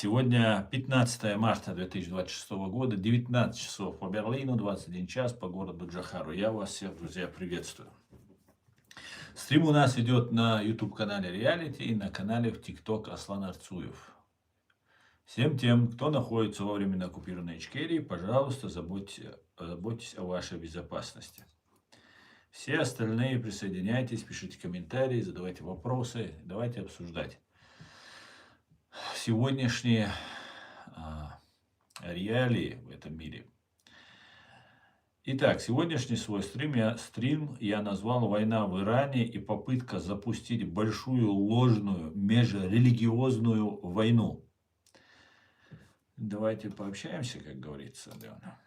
Сегодня 15 марта 2026 года, 19 часов по Берлину, 21 час по городу Джохару. Я вас всех, друзья, приветствую. Стрим у нас идет на YouTube-канале Реалити и на канале в TikTok Аслан Арцуев. Всем тем, кто находится во временно оккупированной Ичкерии, пожалуйста, заботьтесь о вашей безопасности. Все остальные присоединяйтесь, пишите комментарии, задавайте вопросы, давайте обсуждать сегодняшние реалии в этом мире. Итак, сегодняшний свой стрим я назвал «Война в Иране и попытка запустить большую ложную межрелигиозную войну». Давайте пообщаемся, как говорится. Да.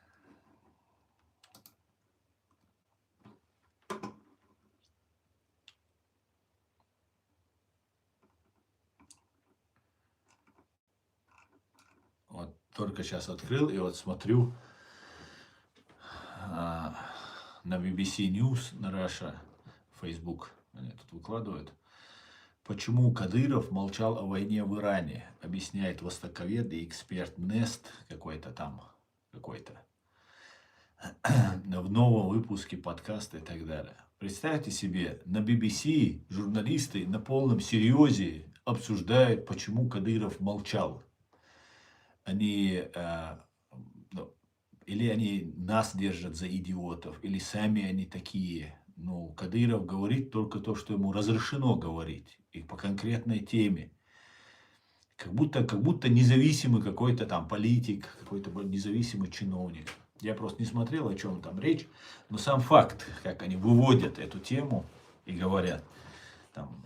Вот только сейчас открыл и вот смотрю на BBC News, на Russia, Facebook, они тут выкладывают. Почему Кадыров молчал о войне в Иране, объясняет востоковед и эксперт Нест какой-то в новом выпуске подкаста и так далее. Представьте себе, на BBC журналисты на полном серьезе обсуждают, почему Кадыров молчал. Или они нас держат за идиотов, или сами они такие. Ну, Кадыров говорит только то, что ему разрешено говорить, и по конкретной теме. Как будто независимый какой-то там политик, какой-то независимый чиновник. Я просто не смотрел, о чем там речь, но сам факт, как они выводят эту тему и говорят, там,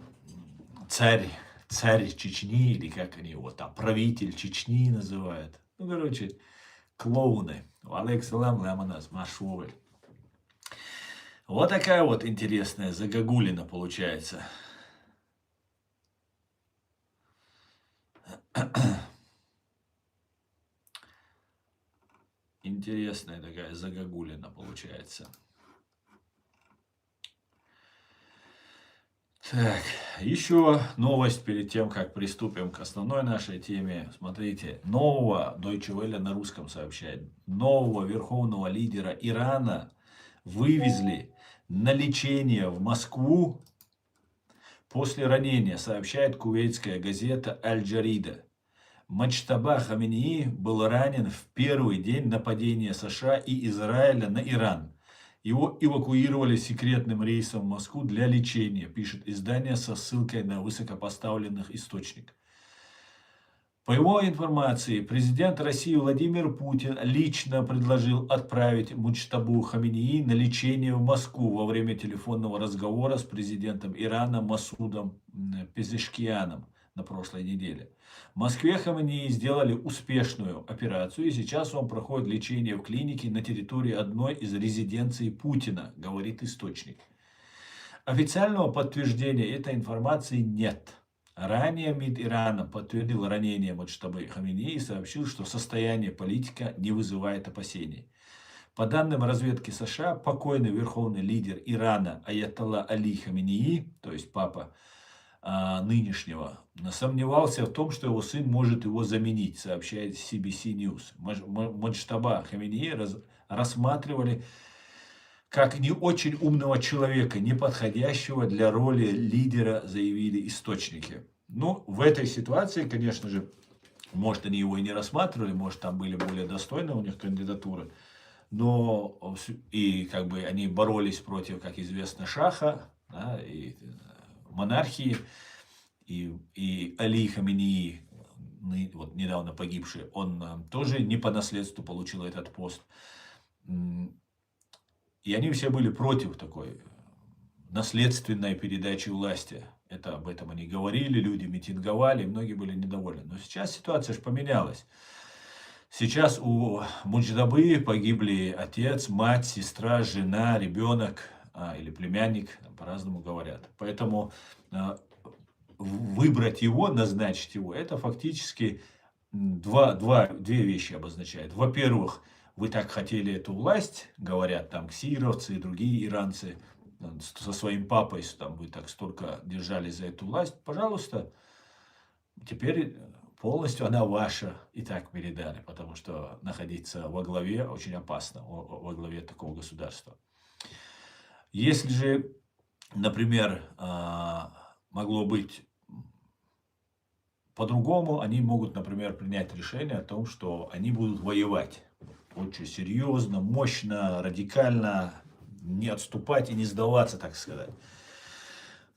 царь Чечни, или как они его там, правитель Чечни называют. Ну, короче, клоуны. Алексалам Ламанас Машовый. Вот такая вот интересная загогулина получается. Интересная такая загогулина получается. Так, еще новость перед тем, как приступим к основной нашей теме. Смотрите, нового Deutsche Welle на русском сообщает. Нового верховного лидера Ирана вывезли на лечение в Москву после ранения, сообщает кувейтская газета Аль-Джарида. Мачтаба Хаминеи был ранен в первый день нападения США и Израиля на Иран. Его эвакуировали секретным рейсом в Москву для лечения, пишет издание со ссылкой на высокопоставленных источников. По его информации, президент России Владимир Путин лично предложил отправить Муджтабу Хаминеи на лечение в Москву во время телефонного разговора с президентом Ирана Масудом Пезешкианом на прошлой неделе. В Москве Хаминеи сделали успешную операцию, и сейчас он проходит лечение в клинике на территории одной из резиденций Путина, говорит источник. Официального подтверждения этой информации нет. Ранее МИД Ирана подтвердил ранение Муджтабы Хаминеи и сообщил, что состояние политика не вызывает опасений. По данным разведки США, покойный верховный лидер Ирана Аятолла Али Хаминеи, то есть папа нынешнего, сомневался в том, что его сын может его заменить, сообщает CBC News. Муджтаба Хаминеи рассматривали как не очень умного человека, не подходящего для роли лидера, заявили источники. Ну, в этой ситуации, конечно же, может, они его и не рассматривали, может, там были более достойные у них кандидатуры, но и как бы они боролись против, как известно, шаха, да, и монархии, и Али Хаминеи, вот недавно погибший, он тоже не по наследству получил этот пост. И они все были против такой наследственной передачи власти. Об этом они говорили, люди митинговали, многие были недовольны. Но сейчас ситуация же поменялась. Сейчас у Муджтабы погибли отец, мать, сестра, жена, ребенок или племянник, по-разному говорят. Поэтому выбрать его, назначить его, это фактически две вещи обозначает. Во-первых, вы так хотели эту власть, говорят там ксировцы и другие иранцы, со своим папой, там вы так столько держались за эту власть, пожалуйста, теперь полностью она ваша, и так передали, потому что находиться во главе очень опасно, во главе такого государства. Если же, например, могло быть по-другому, они могут, например, принять решение о том, что они будут воевать очень серьезно, мощно, радикально, не отступать и не сдаваться, так сказать.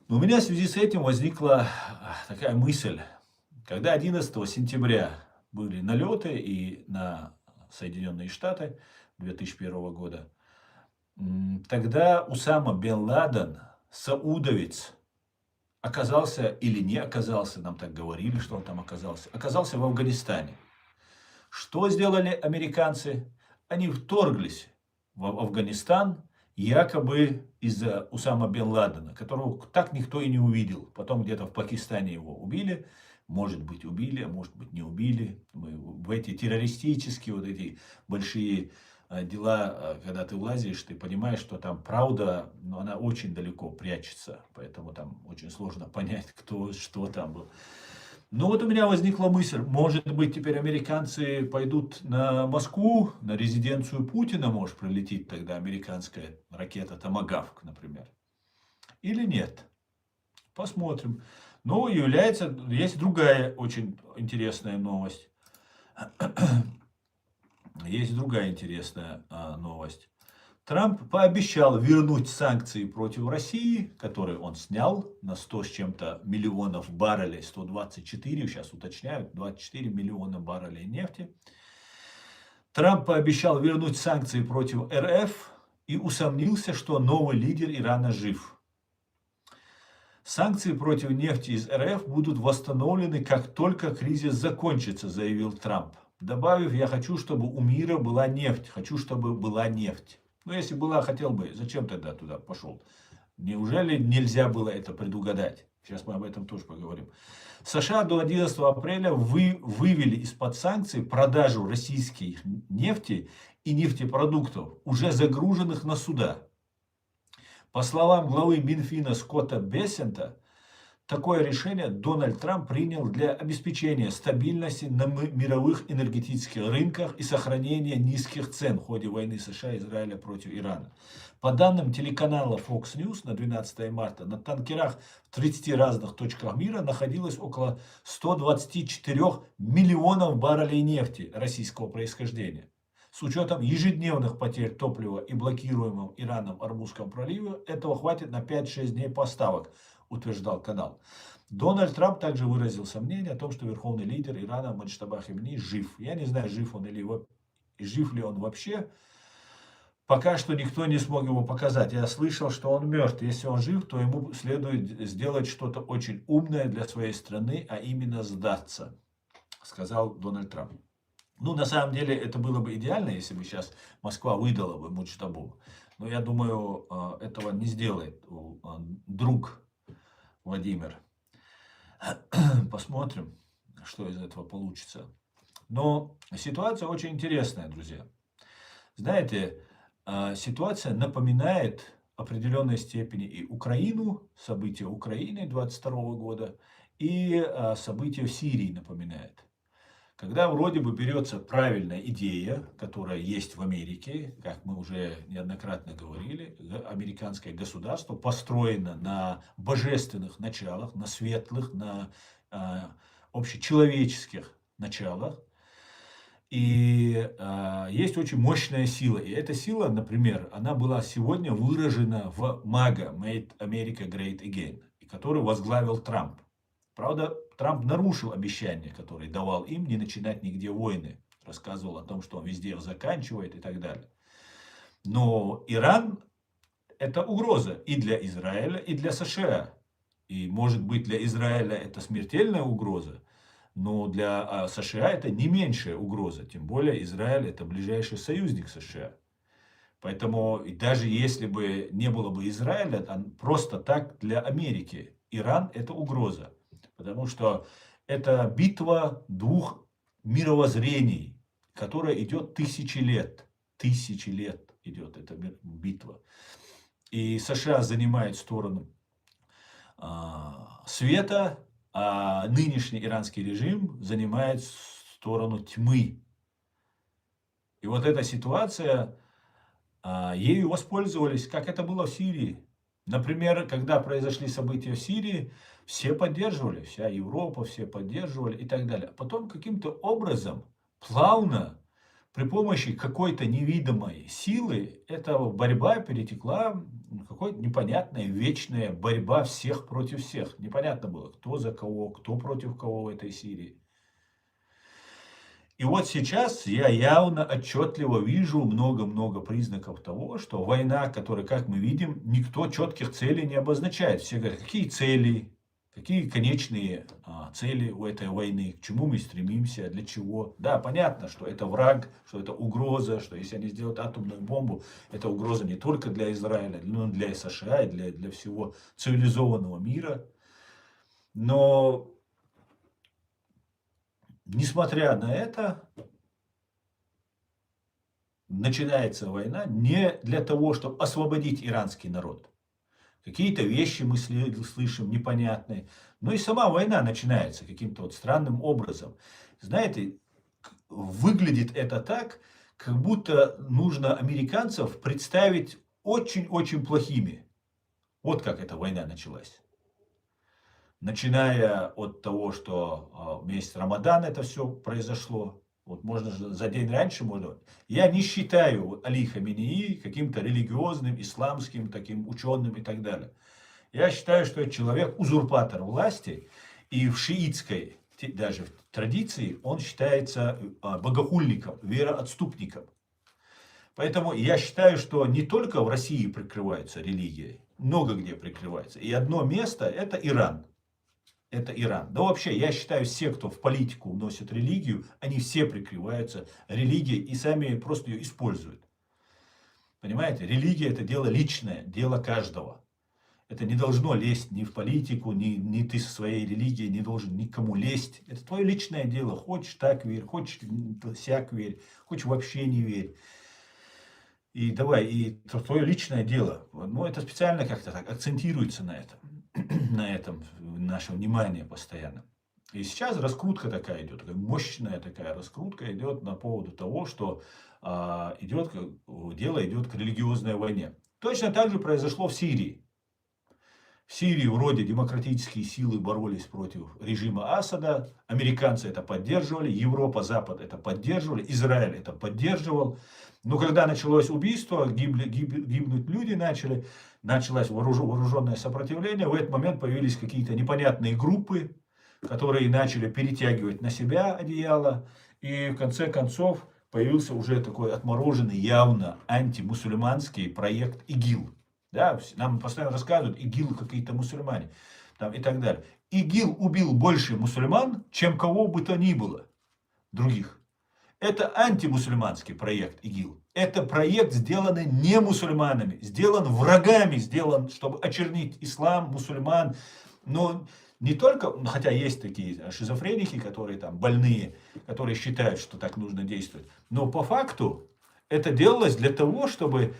Но у меня в связи с этим возникла такая мысль. Когда 11 сентября были налеты и на Соединенные Штаты 2001 года, тогда Усама бен Ладен, саудовец, оказался или не оказался, нам так говорили, что он там оказался в Афганистане. Что сделали американцы? Они вторглись в Афганистан якобы из-за Усама бен Ладена, которого так никто и не увидел. Потом где-то в Пакистане его убили. Может быть убили, а может быть не убили. В эти террористические вот эти большие дела, когда ты влазишь, ты понимаешь, что там правда, но она очень далеко прячется. Поэтому там очень сложно понять, кто, что там был. Ну вот у меня возникла мысль, может быть теперь американцы пойдут на Москву, на резиденцию Путина, может прилетит тогда американская ракета Томагавк, например. Или нет. Посмотрим. Но есть другая очень интересная новость. Есть другая интересная новость. Трамп пообещал вернуть санкции против России, которые он снял на 100 с чем-то миллионов баррелей, 124, сейчас уточняют, 24 миллиона баррелей нефти. Трамп пообещал вернуть санкции против РФ и усомнился, что новый лидер Ирана жив. Санкции против нефти из РФ будут восстановлены, как только кризис закончится, заявил Трамп. Добавив, я хочу, чтобы у мира была нефть. Хочу, чтобы была нефть. Ну, если была, хотел бы, зачем тогда туда пошел? Неужели нельзя было это предугадать? Сейчас мы об этом тоже поговорим. США до 11 апреля вывели из-под санкций продажу российской нефти и нефтепродуктов, уже загруженных на суда. По словам главы Минфина Скотта Бессента, такое решение Дональд Трамп принял для обеспечения стабильности на мировых энергетических рынках и сохранения низких цен в ходе войны США и Израиля против Ирана. По данным телеканала Fox News на 12 марта, на танкерах в 30 разных точках мира находилось около 124 миллионов баррелей нефти российского происхождения. С учетом ежедневных потерь топлива и блокируемым Ираном Ормузском проливе, этого хватит на 5-6 дней поставок, утверждал канал. Дональд Трамп также выразил сомнение о том, что верховный лидер Ирана Муджтаба Хаминеи жив. Я не знаю, жив ли он вообще. Пока что никто не смог его показать. Я слышал, что он мертв. Если он жив, то ему следует сделать что-то очень умное для своей страны, а именно сдаться, сказал Дональд Трамп. Ну, на самом деле, это было бы идеально, если бы сейчас Москва выдала бы Муджтабу. Но я думаю, этого не сделает друг Владимир. Посмотрим, что из этого получится. Но ситуация очень интересная, друзья. Знаете, ситуация напоминает в определенной степени и Украину, события Украины 22 года, и события в Сирии напоминает. Когда вроде бы берется правильная идея, которая есть в Америке, как мы уже неоднократно говорили, американское государство построено на божественных началах, на светлых, на общечеловеческих началах. И есть очень мощная сила. И эта сила, например, она была сегодня выражена в МАГА, Make America Great Again, который возглавил Трамп. Правда, Трамп нарушил обещание, которое давал им, не начинать нигде войны. Рассказывал о том, что он везде их заканчивает и так далее. Но Иран – это угроза и для Израиля, и для США. И может быть для Израиля это смертельная угроза, но для США это не меньшая угроза. Тем более Израиль – это ближайший союзник США. Поэтому даже если бы не было бы Израиля, просто так для Америки Иран – это угроза. Потому что это битва двух мировоззрений, которая идет тысячи лет. Тысячи лет идет эта битва. И США занимает сторону света, а нынешний иранский режим занимает сторону тьмы. И вот эта ситуация, ею воспользовались, как это было в Сирии. Например, когда произошли события в Сирии, все поддерживали, вся Европа, все поддерживали и так далее. А потом каким-то образом, плавно, при помощи какой-то невидимой силы, эта борьба перетекла в какая-то непонятная, вечная борьба всех против всех. Непонятно было, кто за кого, кто против кого в этой Сирии. И вот сейчас я явно, отчетливо вижу много-много признаков того, что война, которая, как мы видим, никто четких целей не обозначает. Все говорят, какие цели, какие конечные цели у этой войны, к чему мы стремимся, для чего. Да, понятно, что это враг, что это угроза, что если они сделают атомную бомбу, это угроза не только для Израиля, но и для США, и для всего цивилизованного мира. Но несмотря на это, начинается война не для того, чтобы освободить иранский народ. Какие-то вещи мы слышим непонятные. Но и сама война начинается каким-то вот странным образом. Знаете, выглядит это так, как будто нужно американцев представить очень-очень плохими. Вот как эта война началась. Начиная от того, что в месяц Рамадан это все произошло. Вот можно же за день раньше, можно. Я не считаю Али Хаменеи каким-то религиозным, исламским, таким ученым и так далее. Я считаю, что это человек узурпатор власти. И в шиитской даже в традиции он считается богохульником, вероотступником. Поэтому я считаю, что не только в России прикрываются религией, много где прикрывается. И одно место это Иран. Это Иран. Да вообще, я считаю, все, кто в политику вносит религию, они все прикрываются религией и сами просто ее используют. Понимаете, религия это дело личное, дело каждого. Это не должно лезть ни в политику, ни ты со своей религией не должен никому лезть. Это твое личное дело. Хочешь так верь, хочешь сяк верь, хочешь вообще не верь. И давай, и твое личное дело. Но это специально как-то так акцентируется на этом. На этом наше внимание постоянно. И сейчас раскрутка такая идет, мощная такая раскрутка идет на поводу того, что дело идет к религиозной войне. Точно так же произошло в Сирии. В Сирии вроде демократические силы боролись против режима Асада, американцы это поддерживали, Европа, Запад это поддерживали, Израиль это поддерживал. Но когда началось убийство, гибнуть люди началось вооруженное сопротивление, в этот момент появились какие-то непонятные группы, которые начали перетягивать на себя одеяло. И в конце концов появился уже такой отмороженный, явно антимусульманский проект ИГИЛ. Да, нам постоянно рассказывают, ИГИЛ какие-то мусульмане там, и так далее. ИГИЛ убил больше мусульман, чем кого бы то ни было других. Это антимусульманский проект ИГИЛ. Это проект, сделанный не мусульманами, сделан врагами, сделан, чтобы очернить ислам, мусульман. Но не только, хотя есть такие шизофреники, которые там больные, которые считают, что так нужно действовать. Но по факту это делалось для того, чтобы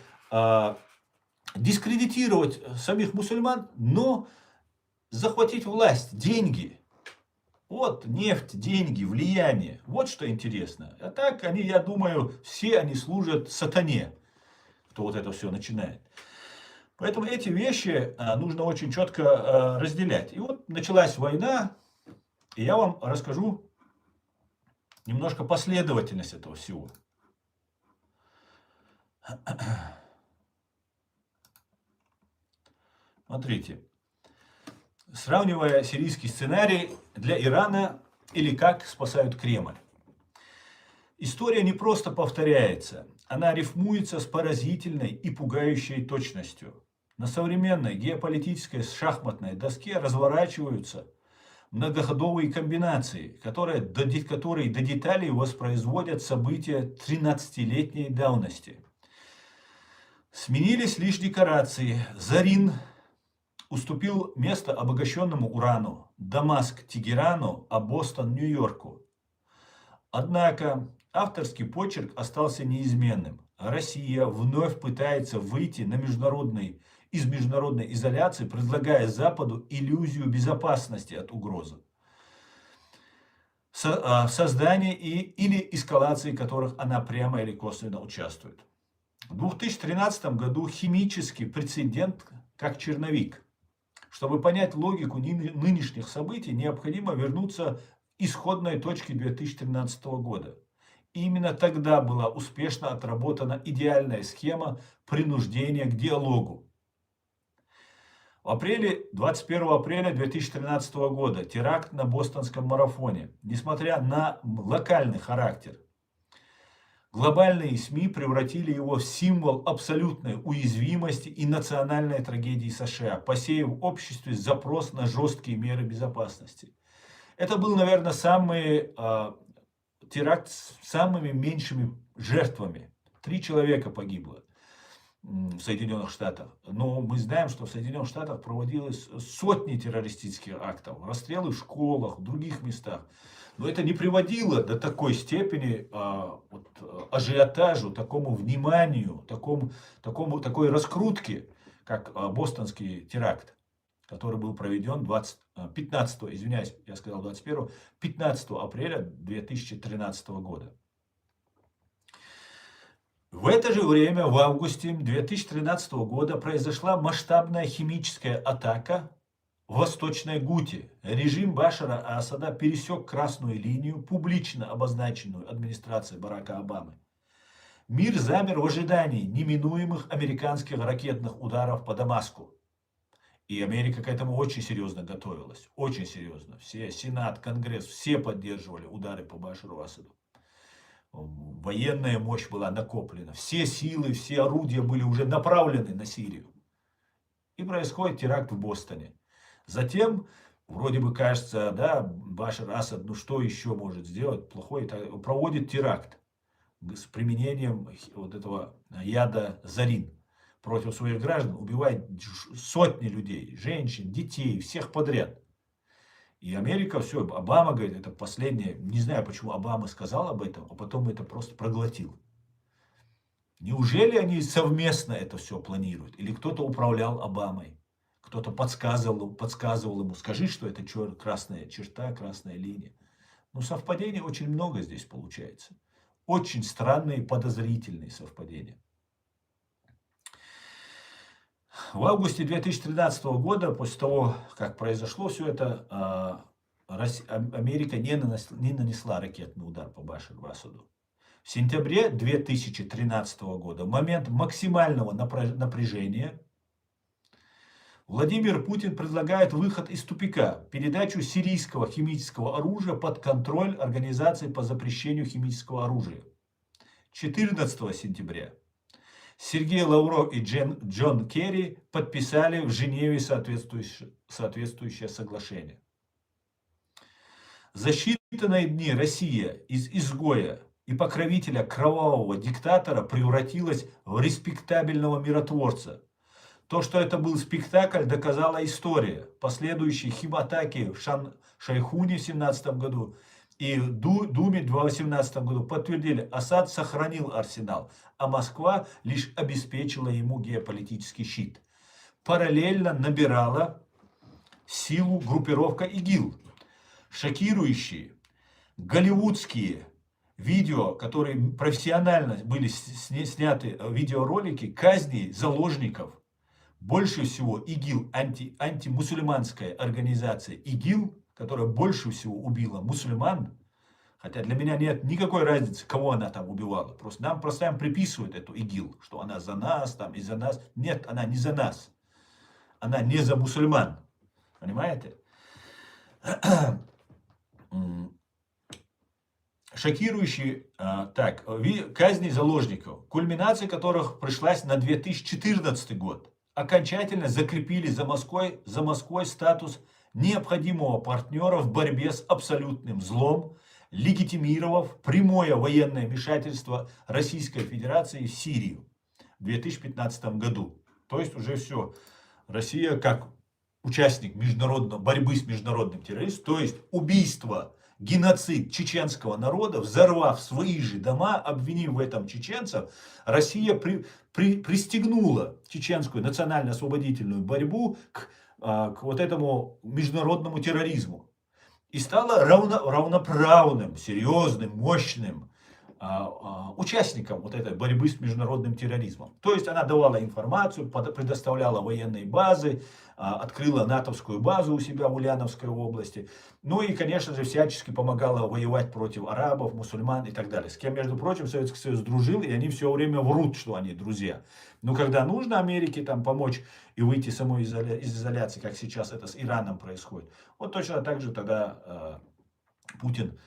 дискредитировать самих мусульман, но захватить власть, деньги. Вот нефть, деньги, влияние. Вот что интересно. А так они, я думаю, все они служат сатане, кто вот это все начинает. Поэтому эти вещи нужно очень четко разделять. И вот началась война, и я вам расскажу немножко последовательность этого всего. Смотрите. Сравнивая сирийский сценарий для Ирана или как спасают Кремль. История не просто повторяется, она рифмуется с поразительной и пугающей точностью. На современной геополитической шахматной доске разворачиваются многоходовые комбинации, которые до деталей воспроизводят события 13-летней давности. Сменились лишь декорации. Зарин уступил место обогащенному урану, Дамаск Тегерану, а Бостон Нью-Йорку. Однако авторский почерк остался неизменным. Россия вновь пытается выйти на международный из международной изоляции, предлагая Западу иллюзию безопасности от угрозы, в создании или эскалации которых она прямо или косвенно участвует. В 2013 году химический прецедент как черновик. Чтобы понять логику нынешних событий, необходимо вернуться к исходной точке 2013 года. Именно тогда была успешно отработана идеальная схема принуждения к диалогу. 21 апреля 2013 года теракт на Бостонском марафоне. Несмотря на локальный характер, глобальные СМИ превратили его в символ абсолютной уязвимости и национальной трагедии США, посеяв в обществе запрос на жесткие меры безопасности. Это был, наверное, теракт с самыми меньшими жертвами. 3 человека погибло в Соединенных Штатах. Но мы знаем, что в Соединенных Штатах проводилось сотни террористических актов, расстрелы в школах, в других местах. Но это не приводило до такой степени ажиотажу, такому вниманию, такой раскрутке, как бостонский теракт, который был проведен 15 апреля 2013 года. В это же время, в августе 2013 года, произошла масштабная химическая атака в Восточной Гуте. Режим Башара Асада пересек красную линию, публично обозначенную администрацией Барака Обамы. Мир замер в ожидании неминуемых американских ракетных ударов по Дамаску. И Америка к этому очень серьезно готовилась. Очень серьезно. Все, Сенат, Конгресс, все поддерживали удары по Башару Асаду. Военная мощь была накоплена. Все силы, все орудия были уже направлены на Сирию. И происходит теракт в Бостоне. Затем, вроде бы кажется, да, Башар Асад, ну что еще может сделать плохой, проводит теракт с применением вот этого яда зарин против своих граждан, убивает сотни людей, женщин, детей, всех подряд. И Америка, все, Обама говорит, это последнее, не знаю, почему Обама сказал об этом, а потом это просто проглотил. Неужели они совместно это все планируют? Или кто-то управлял Обамой? Кто-то подсказывал ему, скажи, что это красная черта, красная линия. Ну, совпадений очень много здесь получается. Очень странные, подозрительные совпадения. В августе 2013 года, после того, как произошло все это, Америка не нанесла ракетный удар по Башару Асаду. В сентябре 2013 года, в момент максимального напряжения, Владимир Путин предлагает выход из тупика, передачу сирийского химического оружия под контроль Организации по запрещению химического оружия. 14 сентября Сергей Лавров и Джон Керри подписали в Женеве соответствующее соглашение. За считанные дни Россия из изгоя и покровителя кровавого диктатора превратилась в респектабельного миротворца. То, что это был спектакль, доказала история. Последующие химатаки в Шайхуне в 17 году и Думе в 2018 году подтвердили, Асад сохранил арсенал, а Москва лишь обеспечила ему геополитический щит. Параллельно набирала силу группировка ИГИЛ. Шокирующие голливудские видео, которые профессионально были сняты, видеоролики казни заложников. Больше всего ИГИЛ, антимусульманская организация ИГИЛ, которая больше всего убила мусульман, хотя для меня нет никакой разницы, кого она там убивала. Просто нам постоянно приписывают эту ИГИЛ, что она за нас, там, из-за нас. Нет, она не за нас. Она не за мусульман. Понимаете? Шокирующие казни заложников, кульминация которых пришлась на 2014 год, окончательно закрепили за Москвой статус необходимого партнера в борьбе с абсолютным злом, легитимировав прямое военное вмешательство Российской Федерации в Сирию в 2015 году. То есть уже все. Россия как участник борьбы с международным терроризмом, то есть убийство, геноцид чеченского народа, взорвав свои же дома, обвинив в этом чеченцев, Россия пристегнула чеченскую национально-освободительную борьбу к вот этому международному терроризму. И стала равноправным, серьезным, мощным участником вот этой борьбы с международным терроризмом. То есть она давала информацию, предоставляла военные базы, открыла натовскую базу у себя в Ульяновской области. Ну и, конечно же, всячески помогала воевать против арабов, мусульман и так далее. С кем, между прочим, Советский Союз дружил, и они все время врут, что они друзья. Но когда нужно Америке там помочь и выйти самой из изоляции, как сейчас это с Ираном происходит, вот точно так же тогда Путин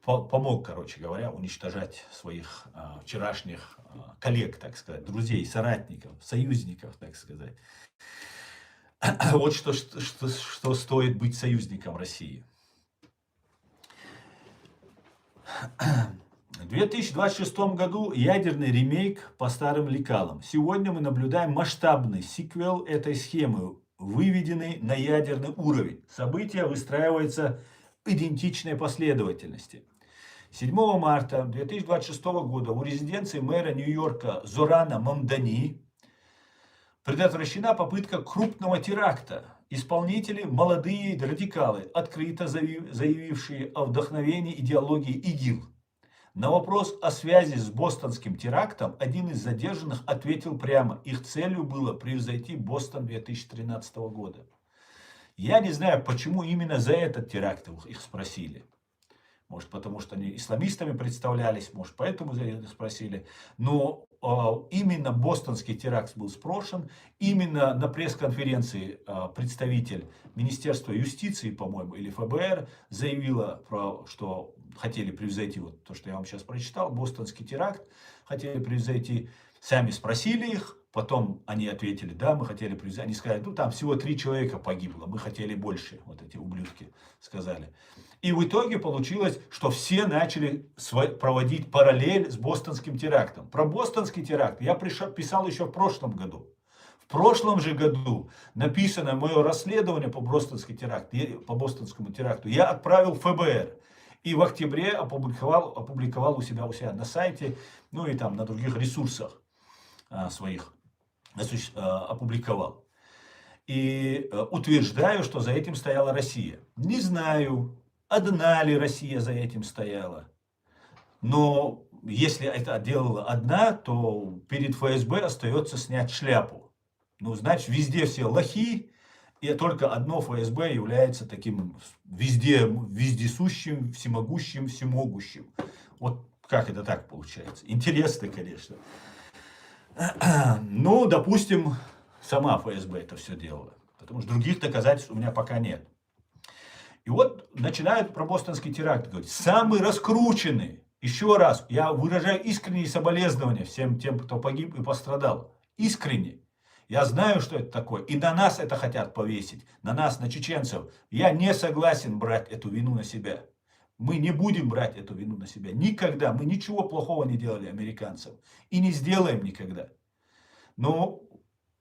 помог, короче говоря, уничтожать своих вчерашних коллег, так сказать, друзей, соратников, союзников, так сказать. Вот что стоит быть союзником России. В 2026 году ядерный ремейк по старым лекалам. Сегодня мы наблюдаем масштабный сиквел этой схемы, выведенный на ядерный уровень. События выстраиваются в идентичной последовательности. 7 марта 2026 года у резиденции мэра Нью-Йорка Зорана Мамдани предотвращена попытка крупного теракта. Исполнители – молодые радикалы, открыто заявившие о вдохновении идеологии ИГИЛ. На вопрос о связи с бостонским терактом один из задержанных ответил прямо: их целью было превзойти Бостон 2013 года. Я не знаю, почему именно за этот теракт их спросили. Может, потому что они исламистами представлялись, может, поэтому за это спросили. Но именно бостонский теракт был спрошен. Именно на пресс-конференции представитель Министерства юстиции, по-моему, или ФБР заявила, что хотели превзойти, вот то, что я вам сейчас прочитал, бостонский теракт, хотели превзойти. Сами спросили их, потом они ответили: да, мы хотели превзойти. Они сказали: ну там всего 3 человека погибло, мы хотели больше, вот эти ублюдки сказали. И в итоге получилось, что все начали проводить параллель с бостонским терактом. Про бостонский теракт я писал еще в прошлом году. В прошлом же году написано мое расследование по бостонскому теракту. Я отправил в ФБР. И в октябре опубликовал у себя на сайте, ну и там на других ресурсах своих опубликовал. И утверждаю, что за этим стояла Россия. Не знаю, одна ли Россия за этим стояла. Но если это делала одна, то перед ФСБ остается снять шляпу. Ну, значит, везде все лохи, и только одно ФСБ является таким вездесущим, всемогущим, всемогущим. Вот как это так получается? Интересно, конечно. Ну, допустим, сама ФСБ это все делала. Потому что других доказательств у меня пока нет. И вот начинают про бостонский теракт говорить. Самый раскрученный. Еще раз, я выражаю искренние соболезнования всем тем, кто погиб и пострадал. Искренне. Я знаю, что это такое. И на нас это хотят повесить. На нас, на чеченцев. Я не согласен брать эту вину на себя. Мы не будем брать эту вину на себя. Никогда. Мы ничего плохого не делали американцам. И не сделаем никогда. Но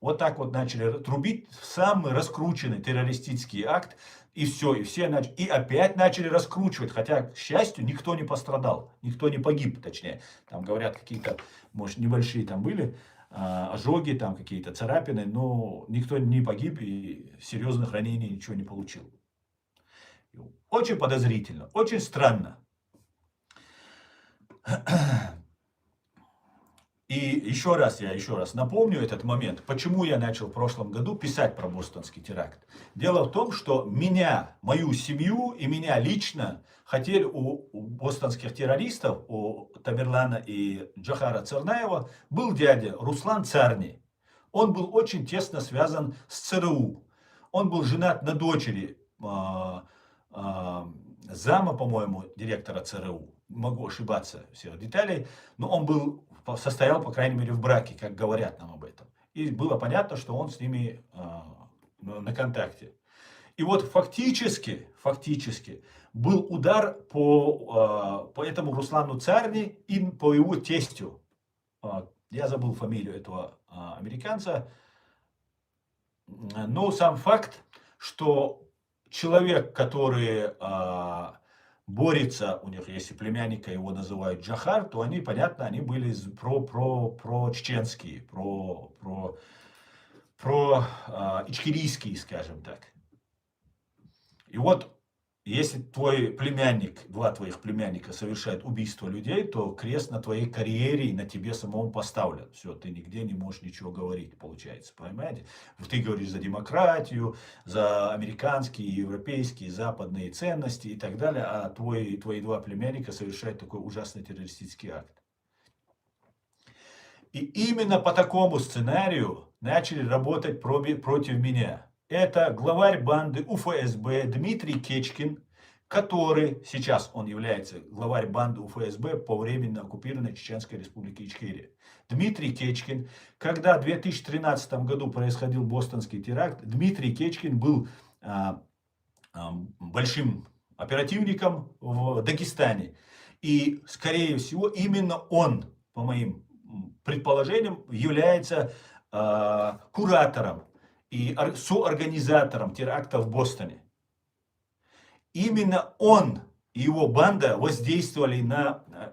вот так вот начали трубить самый раскрученный террористический акт. И все. И опять начали раскручивать. Хотя, к счастью, никто не пострадал. Никто не погиб, точнее. Там говорят, какие-то, может, небольшие там были ожоги, там какие-то царапины. Но никто не погиб и серьезных ранений ничего не получил. Очень подозрительно. Очень странно. И еще раз напомню этот момент, почему я начал в прошлом году писать про бостонский теракт. Дело в том, что мою семью и меня лично хотели у бостонских террористов, у Тамерлана и Джохара Цернаева, был дядя Руслан Царни. Он был очень тесно связан с ЦРУ. Он был женат на дочери зама, по-моему, директора ЦРУ. Могу ошибаться всех деталей, но он состоял, по крайней мере, в браке, как говорят нам об этом. И было понятно, что он с ними на контакте. И вот фактически был удар по этому Руслану Царни и по его тестю. Я забыл фамилию этого американца. Но сам факт, что человек, который борется, у них есть и племянника, его называют Джахар, то они, понятно, они были про чеченские, ичкерийские, скажем так. И вот, если твой племянник, два твоих племянника совершают убийство людей, то крест на твоей карьере и на тебе самому поставлен. Все, ты нигде не можешь ничего говорить, получается, понимаете? Ты говоришь за демократию, за американские, европейские, западные ценности и так далее, а твои два племянника совершают такой ужасный террористический акт. И именно по такому сценарию начали работать против меня. Это главарь банды УФСБ Дмитрий Кечкин, который сейчас он является главарь банды УФСБ по временно оккупированной Чеченской Республике Ичкерия. Дмитрий Кечкин, когда в 2013 году происходил бостонский теракт, Дмитрий Кечкин был большим оперативником в Дагестане. И, скорее всего, именно он, по моим предположениям, является куратором и соорганизатором теракта в Бостоне. Именно он и его банда воздействовали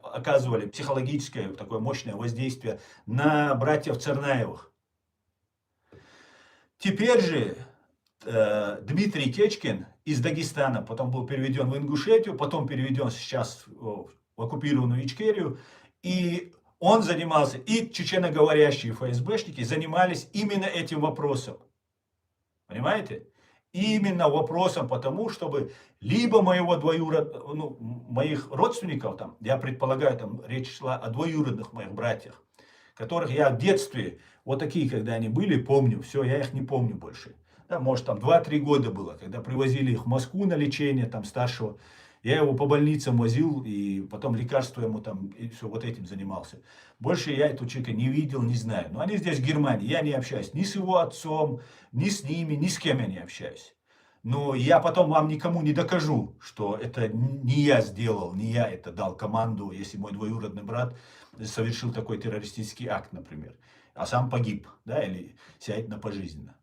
оказывали психологическое такое мощное воздействие на братьев Царнаевых. Теперь же Дмитрий Кечкин из Дагестана, потом был переведен в Ингушетию, потом переведен сейчас в оккупированную Ичкерию, и он занимался, и чеченоговорящие ФСБшники занимались именно этим вопросом. Понимаете? Именно вопросом потому, чтобы либо моих родственников, там, я предполагаю, там речь шла о двоюродных моих братьях, которых я в детстве, вот такие, когда они были, помню, все, я их не помню больше. Да, может, там 2-3 года было, когда привозили их в Москву на лечение, там, старшего. Я его по больницам возил, и потом лекарства ему там, и все, вот этим занимался. Больше я этого человека не видел, не знаю. Но они здесь в Германии, я не общаюсь ни с его отцом, ни с ними, ни с кем я не общаюсь. Но я потом вам никому не докажу, что это не я сделал, не я это дал команду, если мой двоюродный брат совершил такой террористический акт, например, а сам погиб, да, или сядет на пожизненно.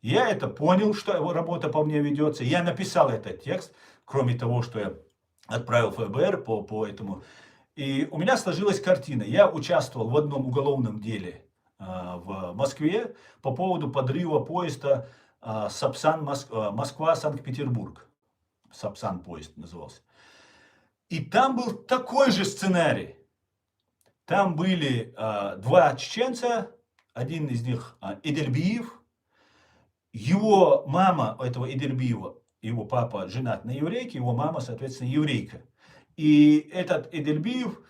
Я это понял, что его работа по мне ведется. Я написал этот текст, кроме того, что я отправил ФБР по этому. И у меня сложилась картина. Я участвовал в одном уголовном деле в Москве по поводу подрыва поезда Москва-Санкт-Петербург. Сапсан поезд назывался. И там был такой же сценарий. Там были два чеченца, один из них Эдельбиев. Его мама, этого Эдельбиева, его папа женат на еврейке, его мама, соответственно, еврейка. И этот Эдельбиев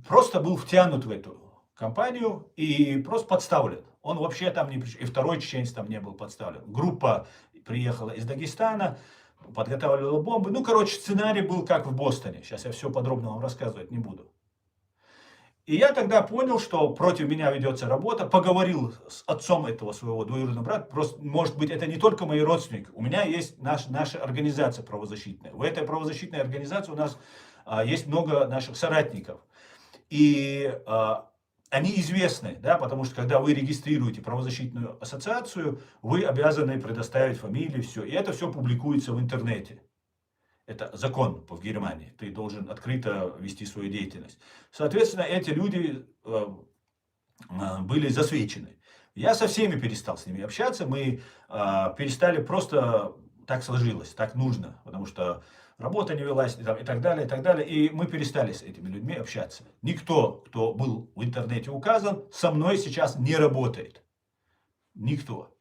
просто был втянут в эту компанию и просто подставлен. Он вообще там не пришел, и второй чеченец там не был подставлен. Группа приехала из Дагестана, подготавливала бомбы. Ну, короче, сценарий был как в Бостоне. Сейчас я все подробно вам рассказывать не буду. И я тогда понял, что против меня ведется работа, поговорил с отцом этого своего двоюродного брата, просто, может быть, это не только мои родственники, у меня есть наша организация правозащитная. В этой правозащитной организации у нас есть много наших соратников. И они известны, да, потому что когда вы регистрируете правозащитную ассоциацию, вы обязаны предоставить фамилии, все. И это все публикуется в интернете. Это закон в Германии. Ты должен открыто вести свою деятельность. Соответственно, эти люди были засвечены. Я со всеми перестал с ними общаться. Мы перестали просто, так сложилось, так нужно. Потому что работа не велась и так далее, и так далее. И мы перестали с этими людьми общаться. Никто, кто был в интернете указан, со мной сейчас не работает. Никто.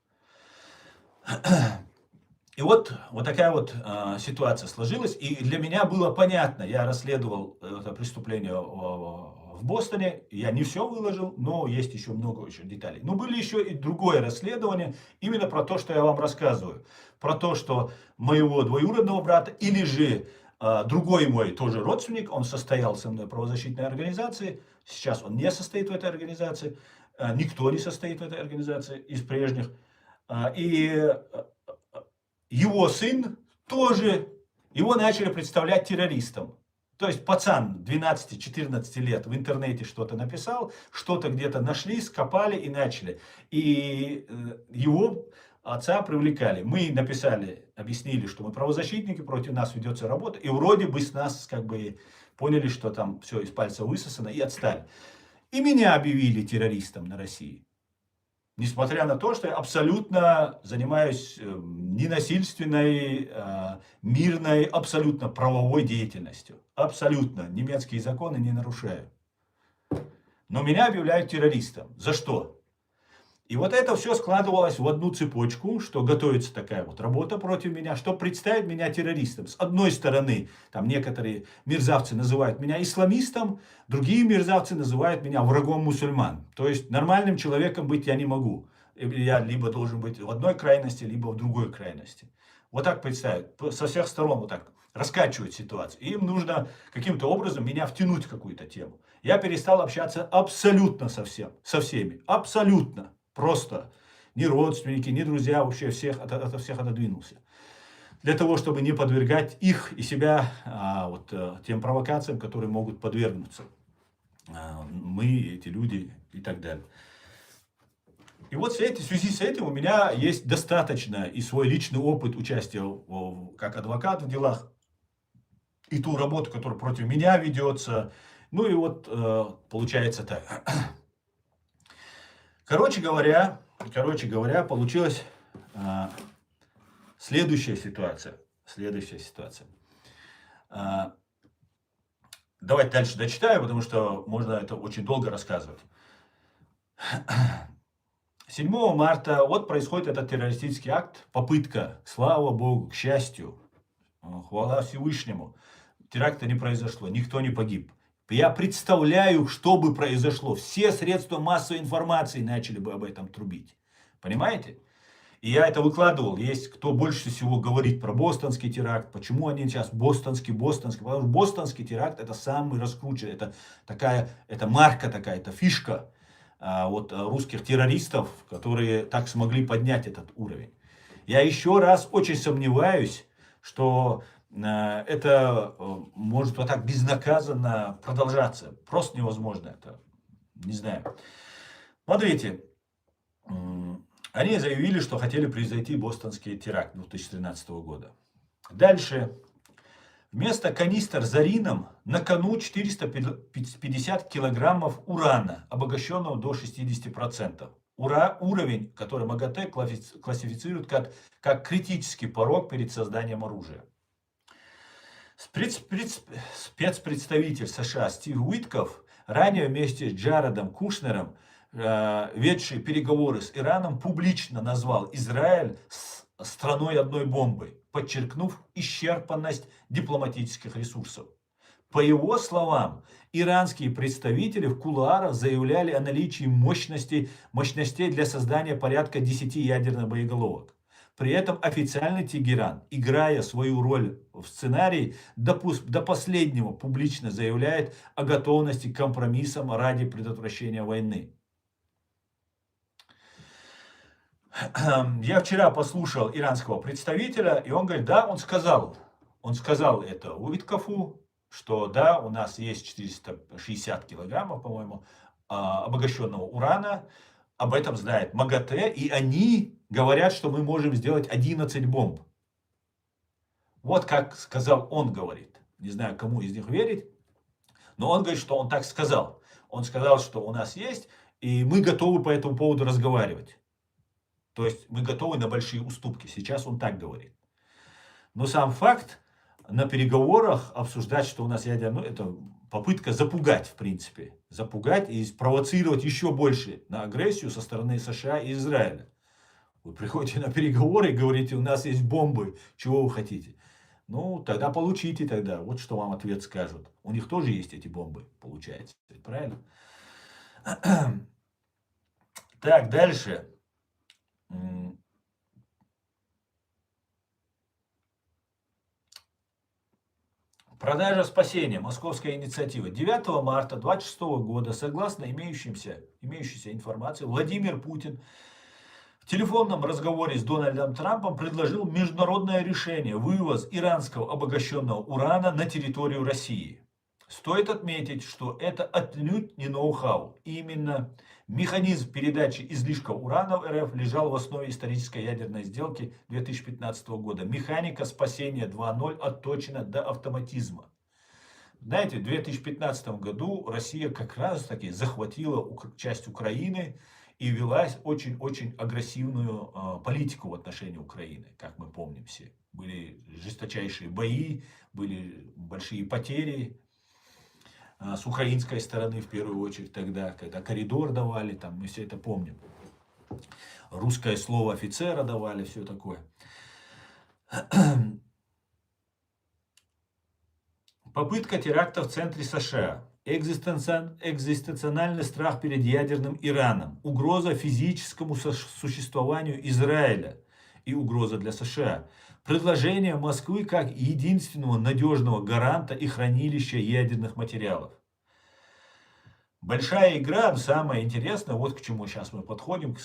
И вот такая вот ситуация сложилась, и для меня было понятно, я расследовал это преступление в Бостоне, я не все выложил, но есть еще много еще деталей. Но были еще и другое расследование, именно про то, что я вам рассказываю, про то, что моего двоюродного брата, или же другой мой тоже родственник, он состоял со мной в правозащитной организации, сейчас он не состоит в этой организации, никто не состоит в этой организации из прежних, и его сын тоже, его начали представлять террористом. То есть пацан 12-14 лет в интернете что-то написал, что-то где-то нашли, скопали и начали. И его отца привлекали. Мы написали, объяснили, что мы правозащитники, против нас ведется работа. И вроде бы с нас как бы поняли, что там все из пальца высосано, и отстали. И меня объявили террористом на России. Несмотря на то, что я абсолютно занимаюсь ненасильственной, мирной, абсолютно правовой деятельностью. Абсолютно. Немецкие законы не нарушаю. Но меня объявляют террористом. За что? И вот это все складывалось в одну цепочку, что готовится такая вот работа против меня, чтобы представить меня террористом. С одной стороны, там некоторые мерзавцы называют меня исламистом, другие мерзавцы называют меня врагом мусульман. То есть нормальным человеком быть я не могу. Я либо должен быть в одной крайности, либо в другой крайности. Вот так представить, со всех сторон вот так раскачивать ситуацию. И им нужно каким-то образом меня втянуть в какую-то тему. Я перестал общаться абсолютно со всеми. Абсолютно. Просто ни родственники, ни друзья, вообще от всех отодвинулся. Для того, чтобы не подвергать их и себя тем провокациям, которые могут подвергнуться. Мы, эти люди и так далее. И вот в связи с этим у меня есть достаточно и свой личный опыт участия как адвокат в делах, и ту работу, которая против меня ведется. Ну и вот получается так. Короче говоря, получилась следующая ситуация. Давайте дальше дочитаю, потому что можно это очень долго рассказывать. 7 марта вот происходит этот террористический акт, попытка, слава Богу, к счастью, хвала Всевышнему, теракта не произошло, никто не погиб. Я представляю, что бы произошло. Все средства массовой информации начали бы об этом трубить. Понимаете? И я это выкладывал. Есть кто больше всего говорит про бостонский теракт. Почему они сейчас бостонский. Потому что бостонский теракт это самый раскрученный. Это марка такая, это фишка русских террористов, которые так смогли поднять этот уровень. Я еще раз очень сомневаюсь, что это может вот так безнаказанно продолжаться. Просто невозможно это. Не знаю. Смотрите. Они заявили, что хотели произойти бостонский теракт 2013 года. Дальше. Вместо канистр с арином на кону 450 килограммов урана, обогащенного до 60%. Уровень, который МАГАТЭ классифицирует как критический порог перед созданием оружия. Спецпредставитель США Стив Уитков, ранее вместе с Джаредом Кушнером, ведший переговоры с Ираном, публично назвал Израиль страной одной бомбы, подчеркнув исчерпанность дипломатических ресурсов. По его словам, иранские представители в кулуарах заявляли о наличии мощностей для создания порядка 10 ядерных боеголовок. При этом официальный Тегеран, играя свою роль в сценарии, до последнего публично заявляет о готовности к компромиссам ради предотвращения войны. Я вчера послушал иранского представителя, и он говорит, да, он сказал это Уиткофу, что да, у нас есть 460 килограммов, по-моему, обогащенного урана. Об этом знает МАГАТЭ, и они говорят, что мы можем сделать 11 бомб. Вот как сказал он, говорит. Не знаю, кому из них верить, но он говорит, что он так сказал. Он сказал, что у нас есть, и мы готовы по этому поводу разговаривать. То есть мы готовы на большие уступки. Сейчас он так говорит. Но сам факт на переговорах обсуждать, что у нас ядерное, это попытка запугать, в принципе. Запугать и спровоцировать еще больше на агрессию со стороны США и Израиля. Вы приходите на переговоры и говорите, у нас есть бомбы, чего вы хотите? Ну, тогда получите тогда. Вот что вам ответ скажут. У них тоже есть эти бомбы, получается. Правильно? Так, дальше. Продажа спасения. Московская инициатива. 9 марта 2026 года, согласно имеющейся информации, Владимир Путин в телефонном разговоре с Дональдом Трампом предложил международное решение: вывоз иранского обогащенного урана на территорию России. Стоит отметить, что это отнюдь не ноу-хау. Именно механизм передачи излишков урана в РФ лежал в основе исторической ядерной сделки 2015 года. Механика спасения 2.0 отточена до автоматизма. Знаете, в 2015 году Россия как раз таки захватила часть Украины и вела очень-очень агрессивную политику в отношении Украины, как мы помним все. Были жесточайшие бои, были большие потери с украинской стороны в первую очередь тогда, когда коридор давали, там мы все это помним. Русское слово офицера давали, все такое. Попытка теракта в центре США. Экзистенциальный страх перед ядерным Ираном. Угроза физическому существованию Израиля и угроза для США. Предложение Москвы как единственного надежного гаранта и хранилища ядерных материалов. Большая игра, самое интересное, вот к чему сейчас мы подходим, к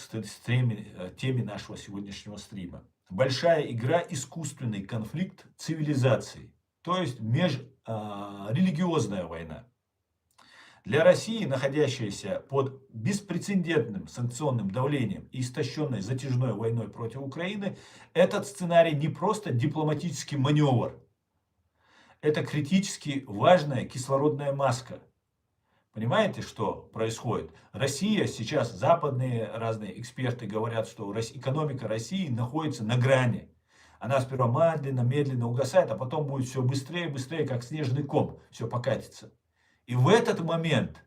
теме нашего сегодняшнего стрима. Большая игра – искусственный конфликт цивилизаций, то есть межрелигиозная война. Для России, находящейся под беспрецедентным санкционным давлением и истощенной затяжной войной против Украины, этот сценарий не просто дипломатический маневр. Это критически важная кислородная маска. Понимаете, что происходит? Россия сейчас, западные разные эксперты говорят, что экономика России находится на грани. Она сперва медленно угасает, а потом будет все быстрее и быстрее, как снежный ком, все покатится. И в этот момент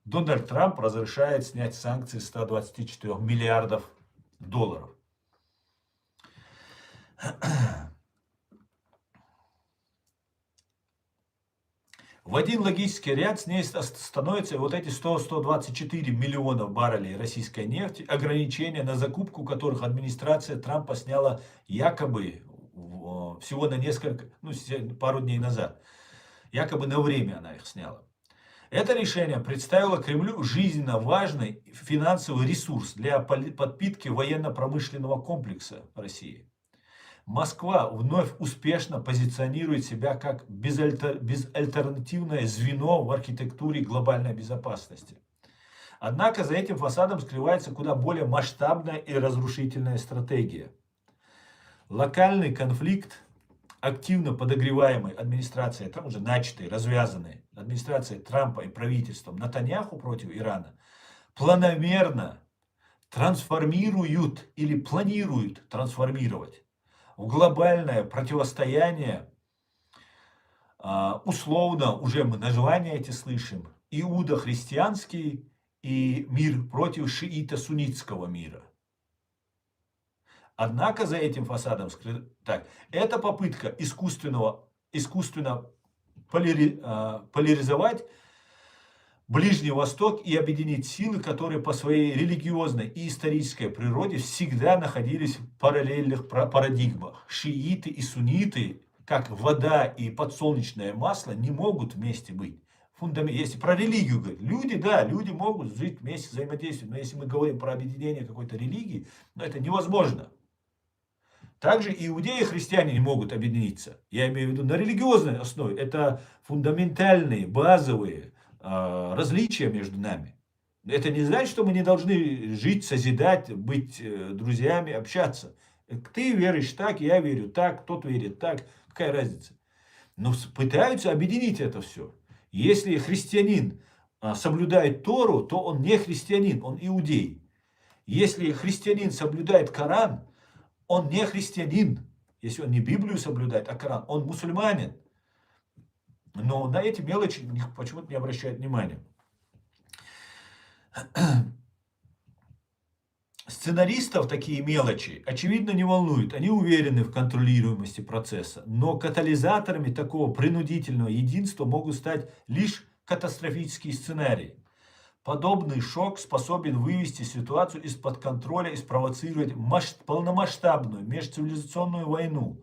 Дональд Трамп разрешает снять санкции 124 миллиардов долларов. В один логический ряд с ней становятся вот эти 100-124 миллионов баррелей российской нефти, ограничения на закупку которых администрация Трампа сняла якобы всего на пару дней назад. Якобы на время она их сняла. Это решение представило Кремлю жизненно важный финансовый ресурс для подпитки военно-промышленного комплекса России. Москва вновь успешно позиционирует себя как безальтернативное звено в архитектуре глобальной безопасности. Однако за этим фасадом скрывается куда более масштабная и разрушительная стратегия. Локальный конфликт, активно подогреваемый администрацией, там уже начатый, развязанный администрацией Трампа и правительством Нетаньяху против Ирана, планомерно трансформируют или планируют трансформировать в глобальное противостояние, условно, уже мы названия эти слышим, иудо-христианский и мир против шиито-суннитского мира. Однако за этим фасадом это попытка искусственно поляризовать Ближний Восток и объединить силы, которые по своей религиозной и исторической природе всегда находились в параллельных парадигмах. Шииты и сунниты, как вода и подсолнечное масло, не могут вместе быть. Если про религию говорить, люди могут жить вместе, взаимодействовать, но если мы говорим про объединение какой-то религии, это невозможно. Также иудеи и христиане не могут объединиться. Я имею в виду на религиозной основе. Это фундаментальные, базовые различия между нами. Это не значит, что мы не должны жить, созидать, быть друзьями, общаться. Ты веришь так, я верю так, тот верит так. Какая разница? Но пытаются объединить это все. Если христианин соблюдает Тору, то он не христианин, он иудей. Если христианин соблюдает Коран, он не христианин. Если он не Библию соблюдает, а Коран, он мусульманин. Но на эти мелочи почему-то не обращают внимания. Сценаристов такие мелочи, очевидно, не волнуют. Они уверены в контролируемости процесса. Но катализаторами такого принудительного единства могут стать лишь катастрофические сценарии. Подобный шок способен вывести ситуацию из-под контроля и спровоцировать полномасштабную межцивилизационную войну.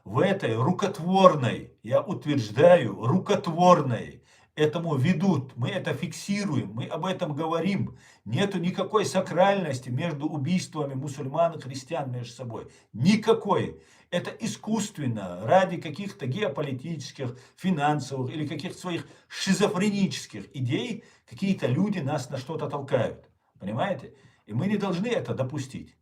В этой рукотворной, я утверждаю, рукотворной этому ведут. Мы это фиксируем, мы об этом говорим. Нету никакой сакральности между убийствами мусульман и христиан между собой. Никакой. Это искусственно, ради каких-то геополитических, финансовых или каких-то своих шизофренических идей, какие-то люди нас на что-то толкают. Понимаете? И мы не должны это допустить.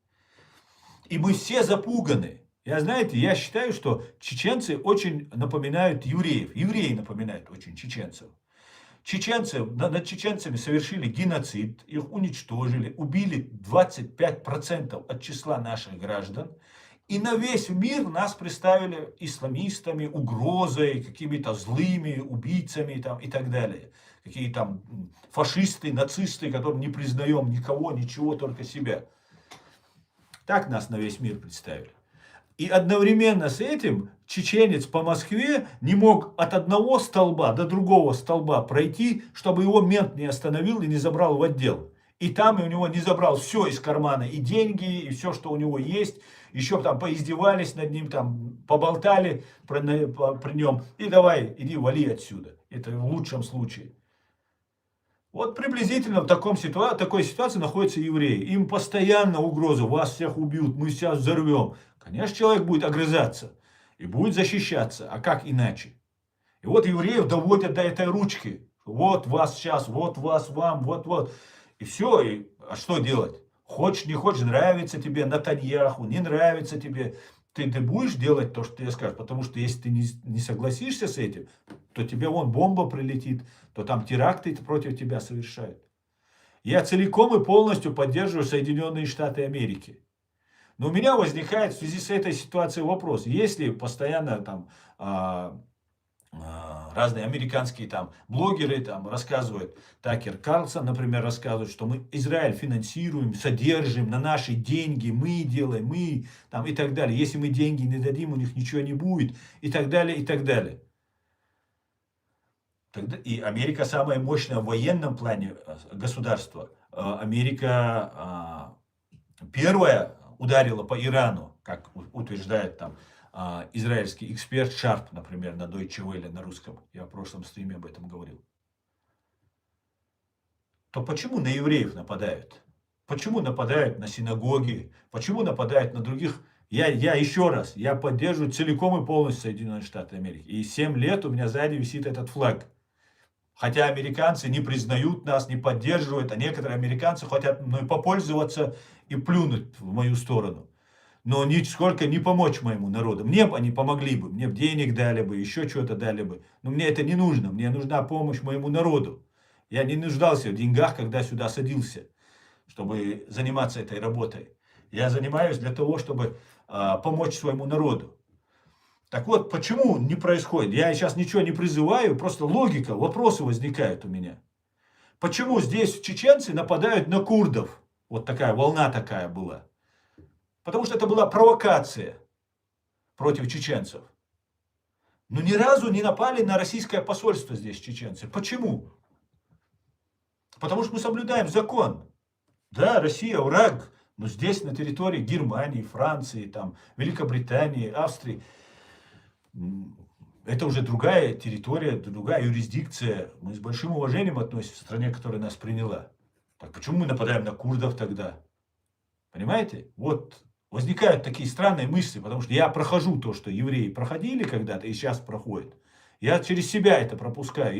И мы все запуганы. Я считаю, что чеченцы очень напоминают евреев. Евреи напоминают очень чеченцев. Над чеченцами совершили геноцид, их уничтожили, убили 25% от числа наших граждан. И на весь мир нас представили исламистами, угрозой, какими-то злыми убийцами там, и так далее. Какие там фашисты, нацисты, которым не признаем никого, ничего, только себя. Так нас на весь мир представили. И одновременно с этим чеченец по Москве не мог от одного столба до другого столба пройти, чтобы его мент не остановил и не забрал в отдел. И там у него не забрал все из кармана, и деньги, и все, что у него есть. Еще там поиздевались над ним, там поболтали при нем. И давай, иди, вали отсюда. Это в лучшем случае. Вот приблизительно в такой ситуации находятся евреи. Им постоянно угроза: вас всех убьют, мы сейчас взорвем. Конечно, человек будет огрызаться и будет защищаться. А как иначе? И вот евреев доводят до этой ручки. Вот вас сейчас, вот вас, вам, вот. И все. А что делать? Хочешь, не хочешь, нравится тебе Натаньяху, не нравится тебе. Ты будешь делать то, что тебе скажут. Потому что если ты не согласишься с этим, то тебе вон бомба прилетит, то там теракты против тебя совершают. Я целиком и полностью поддерживаю Соединенные Штаты Америки. Но у меня возникает в связи с этой ситуацией вопрос. Если постоянно там разные американские там блогеры там рассказывают, Такер Карлсон, например, рассказывает, что мы Израиль финансируем, содержим на наши деньги, мы делаем, мы там и так далее. Если мы деньги не дадим, у них ничего не будет и так далее, и так далее. И Америка самое мощное в военном плане государство. Америка первая ударила по Ирану, как утверждает там израильский эксперт Шарп, например, на Deutsche Welle на русском. Я в прошлом стриме об этом говорил. То почему на евреев нападают? Почему нападают на синагоги? Почему нападают на других? Я еще раз, я поддерживаю целиком и полностью Соединенные Штаты Америки. И 7 лет у меня сзади висит этот флаг. Хотя американцы не признают нас, не поддерживают, а некоторые американцы хотят мной попользоваться и плюнуть в мою сторону. Но нисколько не помочь моему народу. Мне бы они помогли бы, мне бы денег дали бы, еще что-то дали бы. Но мне это не нужно, мне нужна помощь моему народу. Я не нуждался в деньгах, когда сюда садился, чтобы заниматься этой работой. Я занимаюсь для того, чтобы помочь своему народу. Так вот, почему не происходит? Я сейчас ничего не призываю, просто логика, вопросы возникают у меня. Почему здесь чеченцы нападают на курдов? Вот такая волна такая была. Потому что это была провокация против чеченцев. Но ни разу не напали на российское посольство здесь чеченцы. Почему? Потому что мы соблюдаем закон. Да, Россия враг, но здесь на территории Германии, Франции, там, Великобритании, Австрии. Это уже другая территория, другая юрисдикция. Мы с большим уважением относимся к стране, которая нас приняла. Так почему мы нападаем на курдов тогда? Понимаете? Вот возникают такие странные мысли, потому что я прохожу то, что евреи проходили когда-то и сейчас проходят. Я через себя это пропускаю.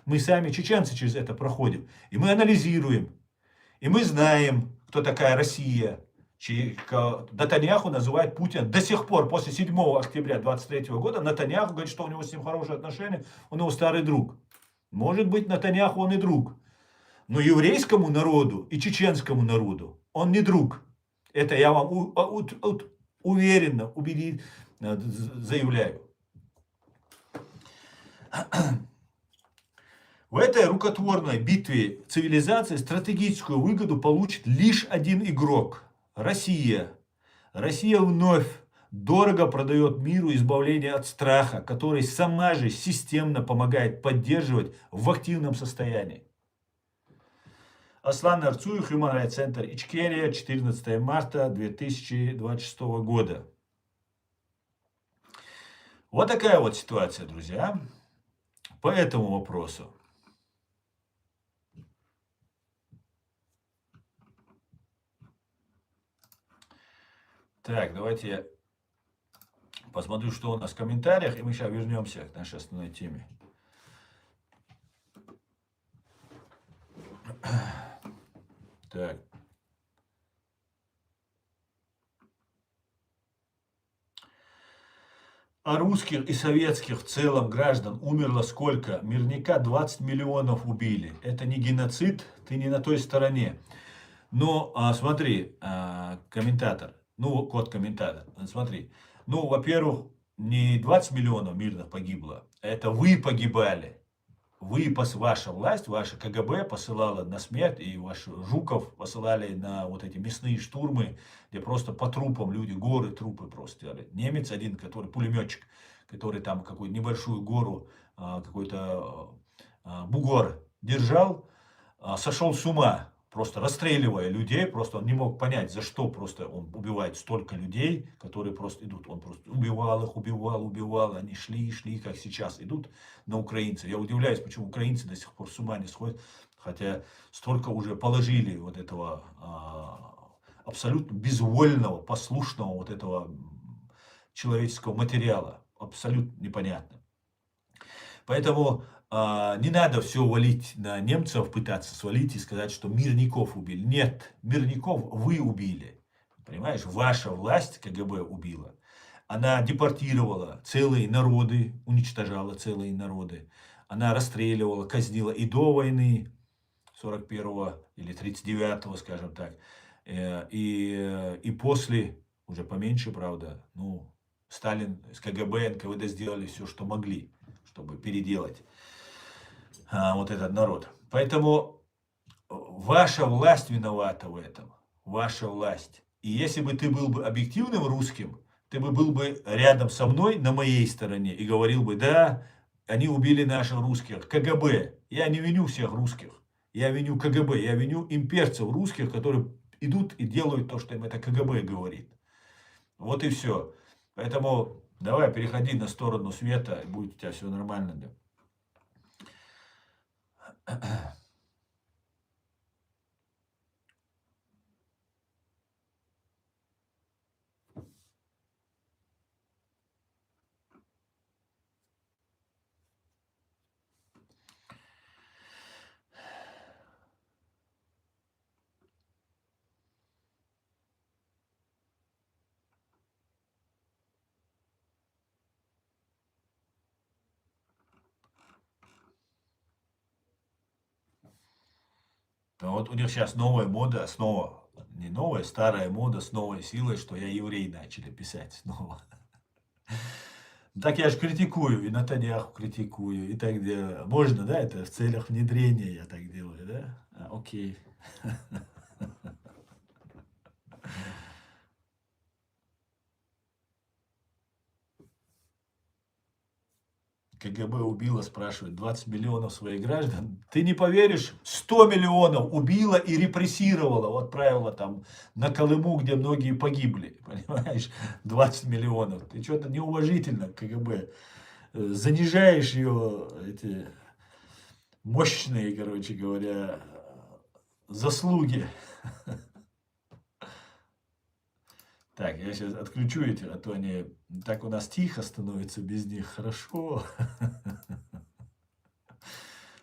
Мы сами, чеченцы, через это проходим. И мы анализируем. И мы знаем, кто такая Россия. Натаньяху называет Путин до сих пор, после 7 октября 2023 года, Натаньяху говорит, что у него с ним хорошие отношения, он его старый друг. Может быть, Натаньяху он и друг. Но еврейскому народу и чеченскому народу он не друг. Это я вам уверенно, заявляю. В этой рукотворной битве цивилизации стратегическую выгоду получит лишь один игрок. Россия. Россия вновь дорого продает миру избавление от страха, который сама же системно помогает поддерживать в активном состоянии. Аслан Арцуев, Human Rights Center, Ичкерия, 14 марта 2026 года. Вот такая вот ситуация, друзья. по этому вопросу. Так, давайте я посмотрю, что у нас в комментариях, и мы сейчас вернемся к нашей основной теме. Так. А русских и советских в целом граждан умерло сколько? Мирника 20 миллионов убили. Это не геноцид, ты не на той стороне. Но смотри, комментатор, ну, код-комментатор, смотри. Ну, во-первых, не 20 миллионов мирных погибло, это вы погибали. Ваша власть, ваша КГБ посылала на смерть, и ваши Жуков посылали на вот эти мясные штурмы, где просто по трупам люди, горы трупы просто делали. Немец один, который пулеметчик, который там какую-то небольшую гору, какой-то бугор держал, сошел с ума, просто расстреливая людей, просто он не мог понять, за что просто он убивает столько людей, которые просто идут, он просто убивал их, убивал, они шли, как сейчас идут на украинцев. Я удивляюсь, почему украинцы до сих пор с ума не сходят, хотя столько уже положили вот этого абсолютно безвольного, послушного вот этого человеческого материала, абсолютно непонятно. Поэтому не надо все валить на немцев, пытаться свалить и сказать, что мирников убили. Нет, мирников вы убили. Понимаешь, ваша власть КГБ убила. Она депортировала целые народы, уничтожала целые народы. Она расстреливала, казнила и до войны 41-го или 39-го, скажем так. И после, уже поменьше, правда, ну, Сталин с КГБ, НКВД сделали все, что могли, чтобы переделать вот этот народ. Поэтому ваша власть виновата в этом. Ваша власть. И если бы ты был бы объективным русским, ты бы был бы рядом со мной, на моей стороне, и говорил бы, да, они убили наших русских. КГБ. Я не виню всех русских. Я виню КГБ. Я виню имперцев русских, которые идут и делают то, что им это КГБ говорит. Вот и все. Поэтому давай переходи на сторону света, и будет у тебя все нормально. Да? Но вот у них сейчас новая мода, снова, не новая, старая мода с новой силой, что я еврей начали писать снова. Так я же критикую, и Натаньяху критикую, и так далее. Можно, да, это в целях внедрения я так делаю, да? Окей. КГБ убило, спрашивает, 20 миллионов своих граждан. Ты не поверишь, 100 миллионов убило и репрессировало. Вот отправило там на Колыму, где многие погибли. Понимаешь, 20 миллионов. Ты что-то неуважительно КГБ. Занижаешь ее, эти мощные, короче говоря, заслуги. Так, я сейчас отключу эти, а то они... Так у нас тихо становится без них. Хорошо.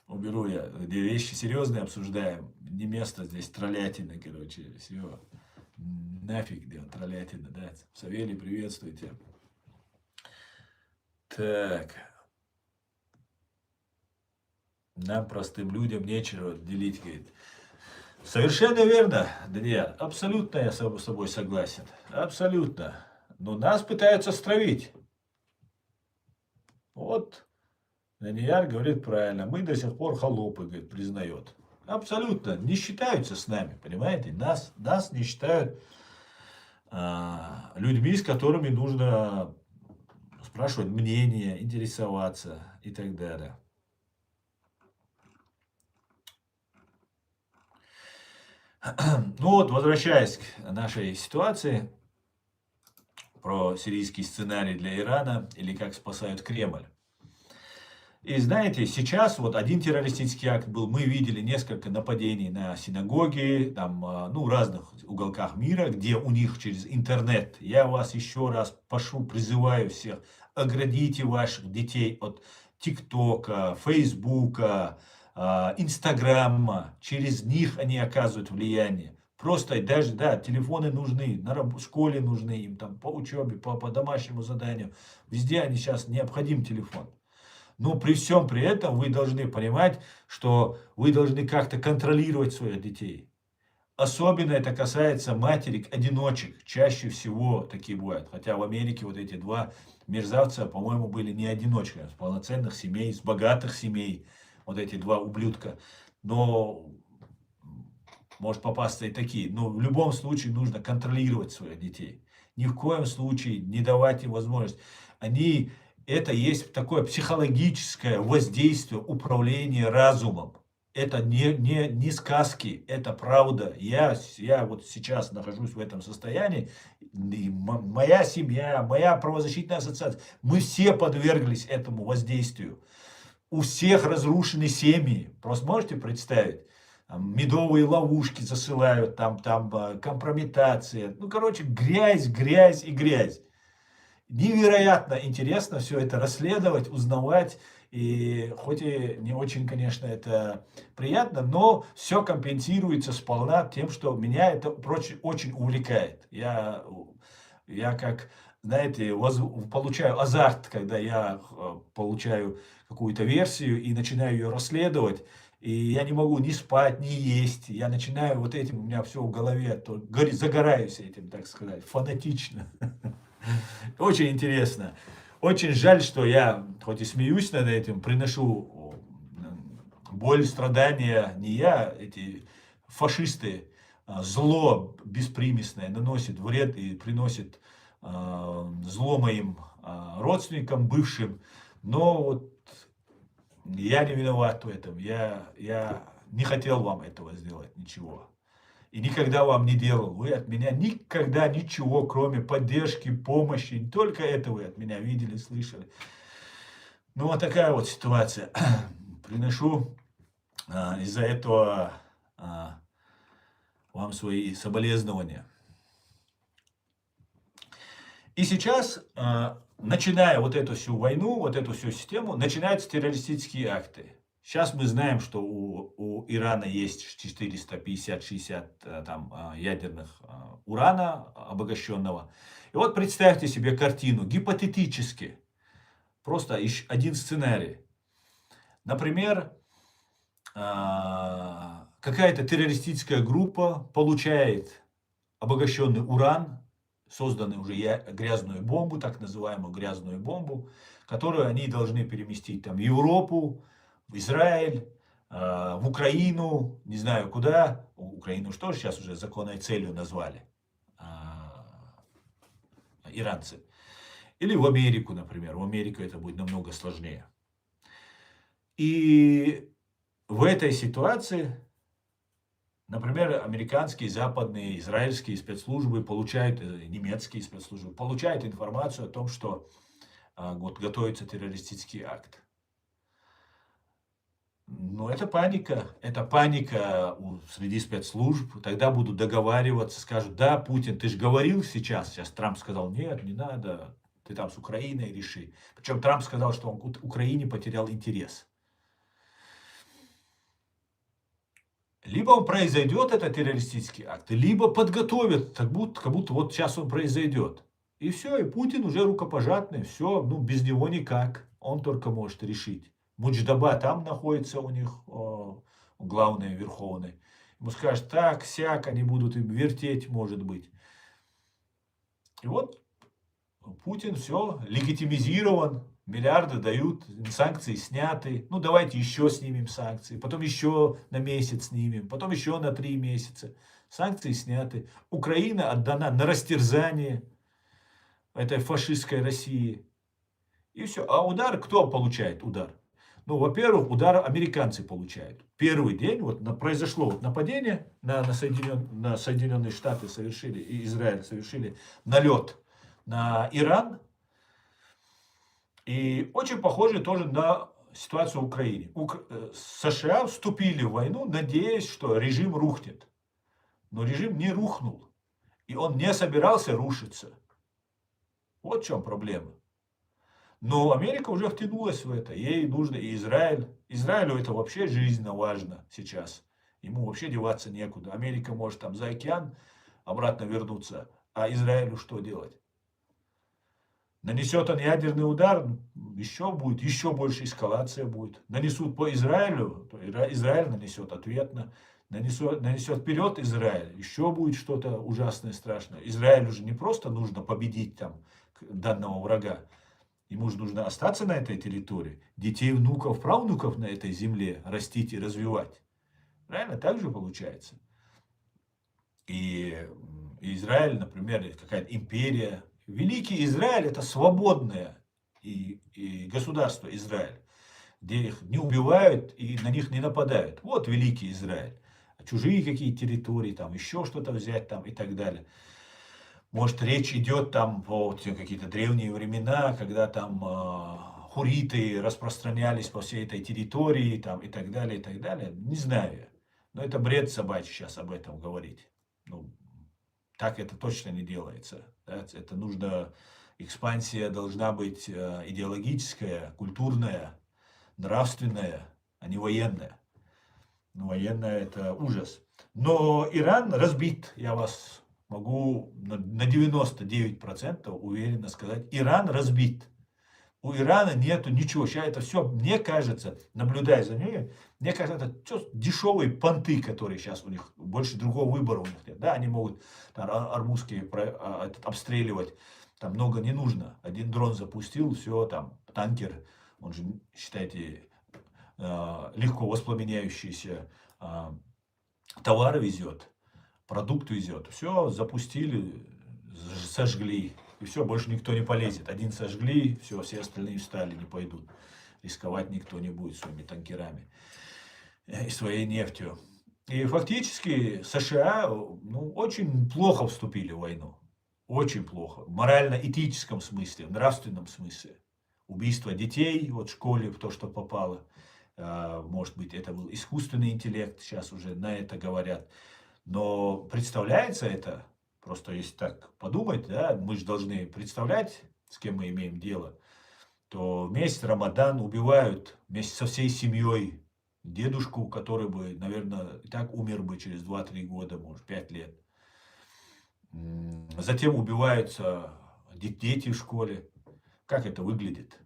Уберу я, где вещи серьезные обсуждаем. Не место здесь троллятины, короче. Все. Нафиг, где троллятина, да. Савелий, приветствуйте. Так. Нам, простым людям, нечего делить, говорит. Совершенно верно, Даниэль. Абсолютно я с собой согласен. Абсолютно. Но нас пытаются стравить. Вот Даниэль говорит правильно. Мы до сих пор холопы, говорит, признает. Абсолютно. Не считаются с нами, понимаете? Нас не считают людьми, с которыми нужно спрашивать мнение, интересоваться и так далее. Ну вот, возвращаясь к нашей ситуации про сирийский сценарий для Ирана или как спасают Кремль. И знаете, сейчас вот один террористический акт был, мы видели несколько нападений на синагоги, там, ну, в разных уголках мира, где у них через интернет. Я вас еще раз прошу, призываю всех, оградите ваших детей от ТикТока, Фейсбука, Инстаграма. Через них они оказывают влияние. Просто даже, да, телефоны нужны, в школе нужны им, там, по учебе, по домашнему заданию. Везде они сейчас необходим телефон. Но при всем при этом вы должны понимать, что вы должны как-то контролировать своих детей. Особенно это касается матерей-одиночек. Чаще всего такие бывают. Хотя в Америке вот эти два мерзавца, по-моему, были не одиночками, а с полноценных семей, с богатых семей. Вот эти два ублюдка. Но может попасться и такие. Но в любом случае нужно контролировать своих детей. Ни в коем случае не давать им возможность. Это есть такое психологическое воздействие, управление разумом. Это не сказки, это правда. Я вот сейчас нахожусь в этом состоянии. И моя семья, моя правозащитная ассоциация, мы все подверглись этому воздействию. У всех разрушены семьи. Просто можете представить? Там медовые ловушки засылают, там компрометация. Ну, короче, грязь, грязь и грязь. Невероятно интересно все это расследовать, узнавать. И хоть и не очень, конечно, это приятно, но все компенсируется сполна тем, что меня это очень увлекает. Я как, знаете, получаю азарт, когда я получаю какую-то версию и начинаю ее расследовать. И я не могу ни спать, ни есть. Я начинаю вот этим, у меня все в голове, загораюсь этим, так сказать, фанатично. Очень интересно. Очень жаль, что я, хоть и смеюсь над этим, приношу боль, страдания. Не я, эти фашисты, зло беспримесное наносит вред и приносит зло моим родственникам, бывшим. Но вот я не виноват в этом. Я не хотел вам этого сделать, ничего. И никогда вам не делал. Вы от меня никогда ничего, кроме поддержки, помощи. Только это вы от меня видели, слышали. Ну, вот такая вот ситуация. Приношу из-за этого вам свои соболезнования. И сейчас, начиная вот эту всю войну, вот эту всю систему, начинаются террористические акты. Сейчас мы знаем, что у Ирана есть 450-60 там ядерных урана обогащенного. И вот представьте себе картину, гипотетически, просто один сценарий. Например, какая-то террористическая группа получает обогащенный уран, созданную уже грязную бомбу, так называемую грязную бомбу, которую они должны переместить там, в Европу, в Израиль, в Украину, не знаю куда. Украину что же сейчас уже законной целью назвали иранцы. Или в Америку, например. В Америку это будет намного сложнее. И в этой ситуации, например, американские, западные, израильские спецслужбы получают, немецкие спецслужбы получают информацию о том, что вот готовится террористический акт. Ну, это паника среди спецслужб. Тогда будут договариваться, скажут, да, Путин, ты же говорил сейчас Трамп сказал, нет, не надо, ты там с Украиной реши. Причем Трамп сказал, что он к Украине потерял интерес. Либо он произойдет, этот террористический акт, либо подготовят, как будто вот сейчас он произойдет. И все, и Путин уже рукопожатный, все, ну без него никак, он только может решить. Мудждаба там находится у них, главный, верховный. Ему скажут, так, сяк, они будут им вертеть, может быть. И вот Путин все, легитимизирован, миллиарды дают, санкции сняты. Ну, давайте еще снимем санкции, потом еще на месяц снимем, потом еще на 3 месяца. Санкции сняты. Украина отдана на растерзание этой фашистской России. И все. А удар, кто получает удар? Ну, во-первых, удар американцы получают. Первый день произошло нападение на Соединенные Штаты совершили, и Израиль совершили налет на Иран. И очень похоже тоже на ситуацию в Украине. США вступили в войну, надеясь, что режим рухнет. Но режим не рухнул. И он не собирался рушиться. Вот в чем проблема. Но Америка уже втянулась в это. Ей нужно и Израиль. Израилю это вообще жизненно важно сейчас. Ему вообще деваться некуда. Америка может там за океан обратно вернуться. А Израилю что делать? Нанесет он ядерный удар, еще будет, еще больше эскалация будет. Нанесут по Израилю, то Израиль нанесет ответно. Нанесет вперед Израиль, еще будет что-то ужасное, страшное. Израилю же не просто нужно победить там данного врага. Ему же нужно остаться на этой территории, детей, внуков, правнуков на этой земле растить и развивать. Правильно? Так же получается. И Израиль, например, какая-то империя. Великий Израиль — это свободное и государство Израиль, где их не убивают и на них не нападают. Вот великий Израиль. А чужие какие территории, там еще что-то взять там и так далее. Может, речь идет там по какие-то древние времена, когда там хуриты распространялись по всей этой территории там, и так далее, и так далее. Не знаю я. Но это бред собачий сейчас об этом говорить. Ну, так это точно не делается. Да? Это нужно, экспансия должна быть идеологическая, культурная, нравственная, а не военная. Ну, военная — это ужас. Но Иран разбит, я вас могу на 99% уверенно сказать. Иран разбит. У Ирана нету ничего. Сейчас это все, мне кажется, наблюдая за ней, мне кажется, это все дешевые понты, которые сейчас у них, больше другого выбора у них нет. Да, они могут там, армузские обстреливать, там много не нужно. Один дрон запустил, все, там, танкер, он же, считайте, легко воспламеняющийся товары везет, продукт везет. Все, запустили, сожгли. И все, больше никто не полезет. Один сожгли, все остальные встали, не пойдут. Рисковать никто не будет своими танкерами и своей нефтью. И фактически США очень плохо вступили в войну. Очень плохо. В морально-этическом смысле, в нравственном смысле. Убийство детей вот в школе, в то, что попало. Может быть, это был искусственный интеллект, сейчас уже на это говорят. Но представляется это, просто если так подумать, да, мы же должны представлять, с кем мы имеем дело, то в месяц Рамадан убивают вместе со всей семьей дедушку, который бы, наверное, и так умер бы через 2-3 года, может, 5 лет. Затем убиваются дети в школе. Как это выглядит?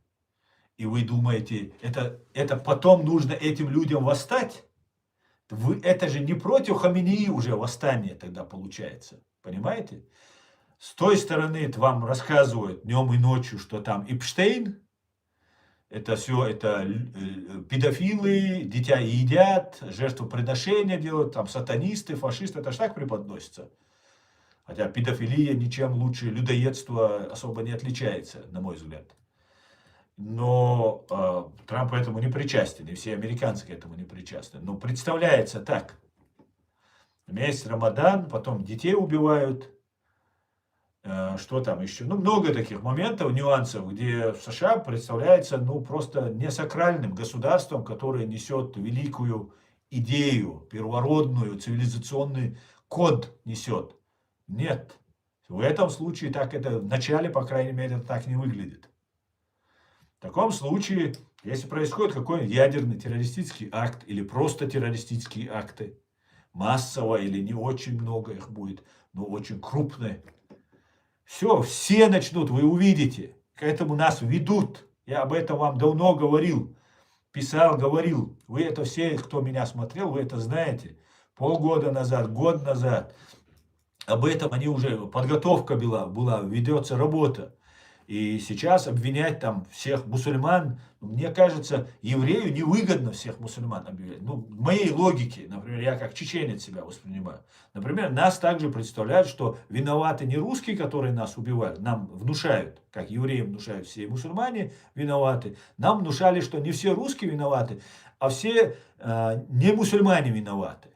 И вы думаете, это потом нужно этим людям восстать? Это же не против Хаминеи уже восстание тогда получается. Понимаете? С той стороны вам рассказывают днем и ночью, что там Эпштейн, это все, это педофилы, дитя едят, жертвоприношения делают, там сатанисты, фашисты, это ж так преподносится. Хотя педофилия ничем лучше людоедства особо не отличается, на мой взгляд. Но Трамп к этому не причастен, и все американцы к этому не причастны. Но представляется так. Месяц Рамадан, потом детей убивают. Что там еще? Много таких моментов, нюансов, где США представляется, просто не сакральным государством, которое несет великую идею, первородную, цивилизационный код несет. Нет. В этом случае так это, в начале, по крайней мере, это так не выглядит. В таком случае, если происходит какой-нибудь ядерный террористический акт или просто террористические акты, массово или не очень много их будет, но очень крупные, все начнут, вы увидите, к этому нас ведут. Я об этом вам давно говорил, писал, говорил. Вы это все, кто меня смотрел, вы это знаете. Полгода назад, год назад. Об этом они уже, подготовка была, ведется работа. И сейчас обвинять там всех мусульман, мне кажется, еврею невыгодно всех мусульман обвинять. В моей логике, например, я как чеченец себя воспринимаю. Например, нас также представляют, что виноваты не русские, которые нас убивали, нам внушают, как евреям внушают все мусульмане виноваты. Нам внушали, что не все русские виноваты, а все не мусульмане виноваты.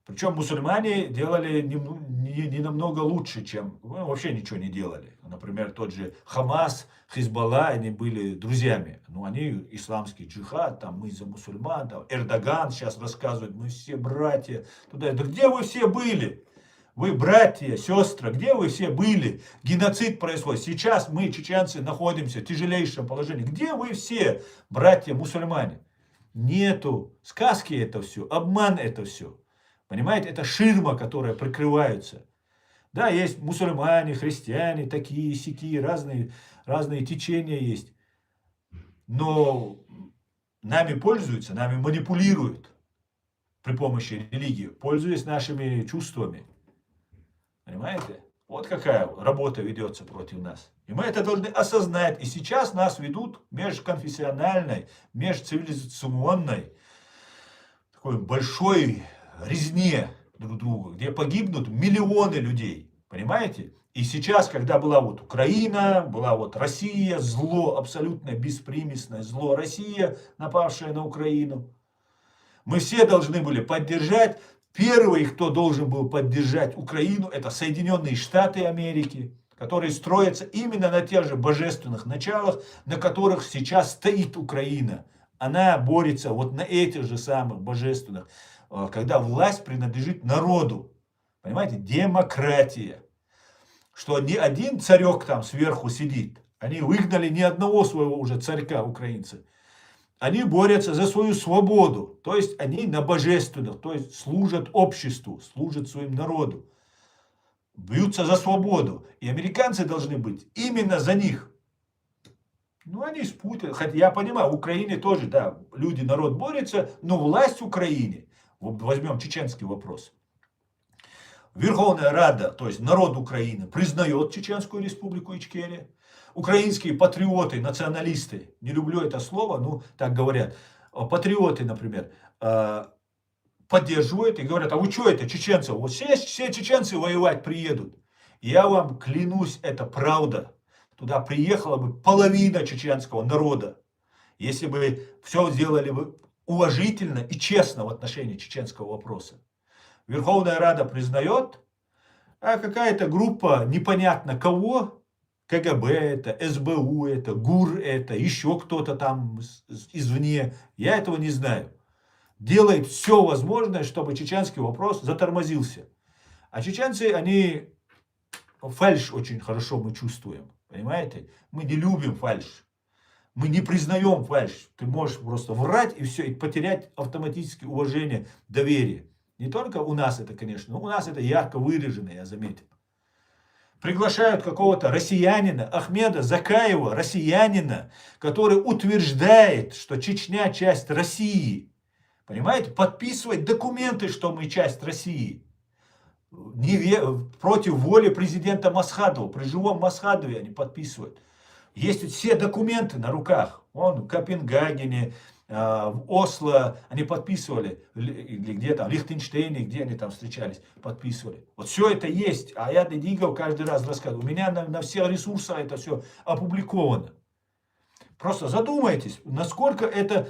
Причем мусульмане делали не намного лучше, чем... Ну, вообще ничего не делали. Например, тот же Хамас, Хизбалла, они были друзьями. Ну, они исламский джихад, там мы за мусульман, там Эрдоган сейчас рассказывает, мы все братья. Туда, да где вы все были? Вы братья, сестры, где вы все были? Геноцид происходит. Сейчас мы, чеченцы, находимся в тяжелейшем положении. Где вы все, братья мусульмане? Нету. Сказки это все, обман это все. Понимаете, это ширма, которая прикрывается. Да, есть мусульмане, христиане, такие, сякие, разные течения есть. Но нами пользуются, нами манипулируют при помощи религии, пользуясь нашими чувствами. Понимаете? Вот какая работа ведется против нас. И мы это должны осознать. И сейчас нас ведут межконфессиональной, межцивилизационной, такой большой резне друг друга, где погибнут миллионы людей. Понимаете? И сейчас, когда была вот Украина, была вот Россия, зло, абсолютно беспримесное зло Россия, напавшая на Украину, мы все должны были поддержать. Первый, кто должен был поддержать Украину, это Соединенные Штаты Америки, которые строятся именно на тех же божественных началах, на которых сейчас стоит Украина. Она борется вот на этих же самых божественных, когда власть принадлежит народу. Понимаете, демократия. Что ни один царек там сверху сидит. Они выгнали ни одного своего уже царька украинцы. Они борются за свою свободу. То есть они на божественных, то есть служат обществу, служат своим народу. Бьются за свободу. И американцы должны быть именно за них. Ну, они спутали. Хотя я понимаю, в Украине тоже, да, люди, народ борется, но власть в Украине, возьмем чеченский вопрос. Верховная Рада, то есть народ Украины, признает Чеченскую республику Ичкерия. Украинские патриоты, националисты, не люблю это слово, ну так говорят, патриоты, например, поддерживают и говорят, а вы что это, чеченцы, вот все чеченцы воевать приедут. Я вам клянусь, это правда. Туда приехала бы половина чеченского народа, если бы все сделали бы уважительно и честно в отношении чеченского вопроса. Верховная Рада признает, а какая-то группа непонятно кого, КГБ это, СБУ это, ГУР это, еще кто-то там извне, я этого не знаю, делает все возможное, чтобы чеченский вопрос затормозился. А чеченцы, они фальшь очень хорошо мы чувствуем, понимаете? Мы не любим фальшь. Мы не признаем фальшь. Ты можешь просто врать и все, и потерять автоматически уважение, доверие. Не только у нас это, конечно, но у нас это ярко выражено, я заметил. Приглашают какого-то россиянина, Ахмеда Закаева, россиянина, который утверждает, что Чечня часть России. Понимаете? Подписывать документы, что мы часть России. Против воли президента Масхадова. При живом Масхадове они подписывают. Есть все документы на руках. Вон в Копенгагене, в Осло они подписывали, или где там, в Лихтенштейне, где они там встречались, подписывали. Вот все это есть, а я Дигов каждый раз рассказываю. У меня на всех ресурсах это все опубликовано. Просто задумайтесь, насколько это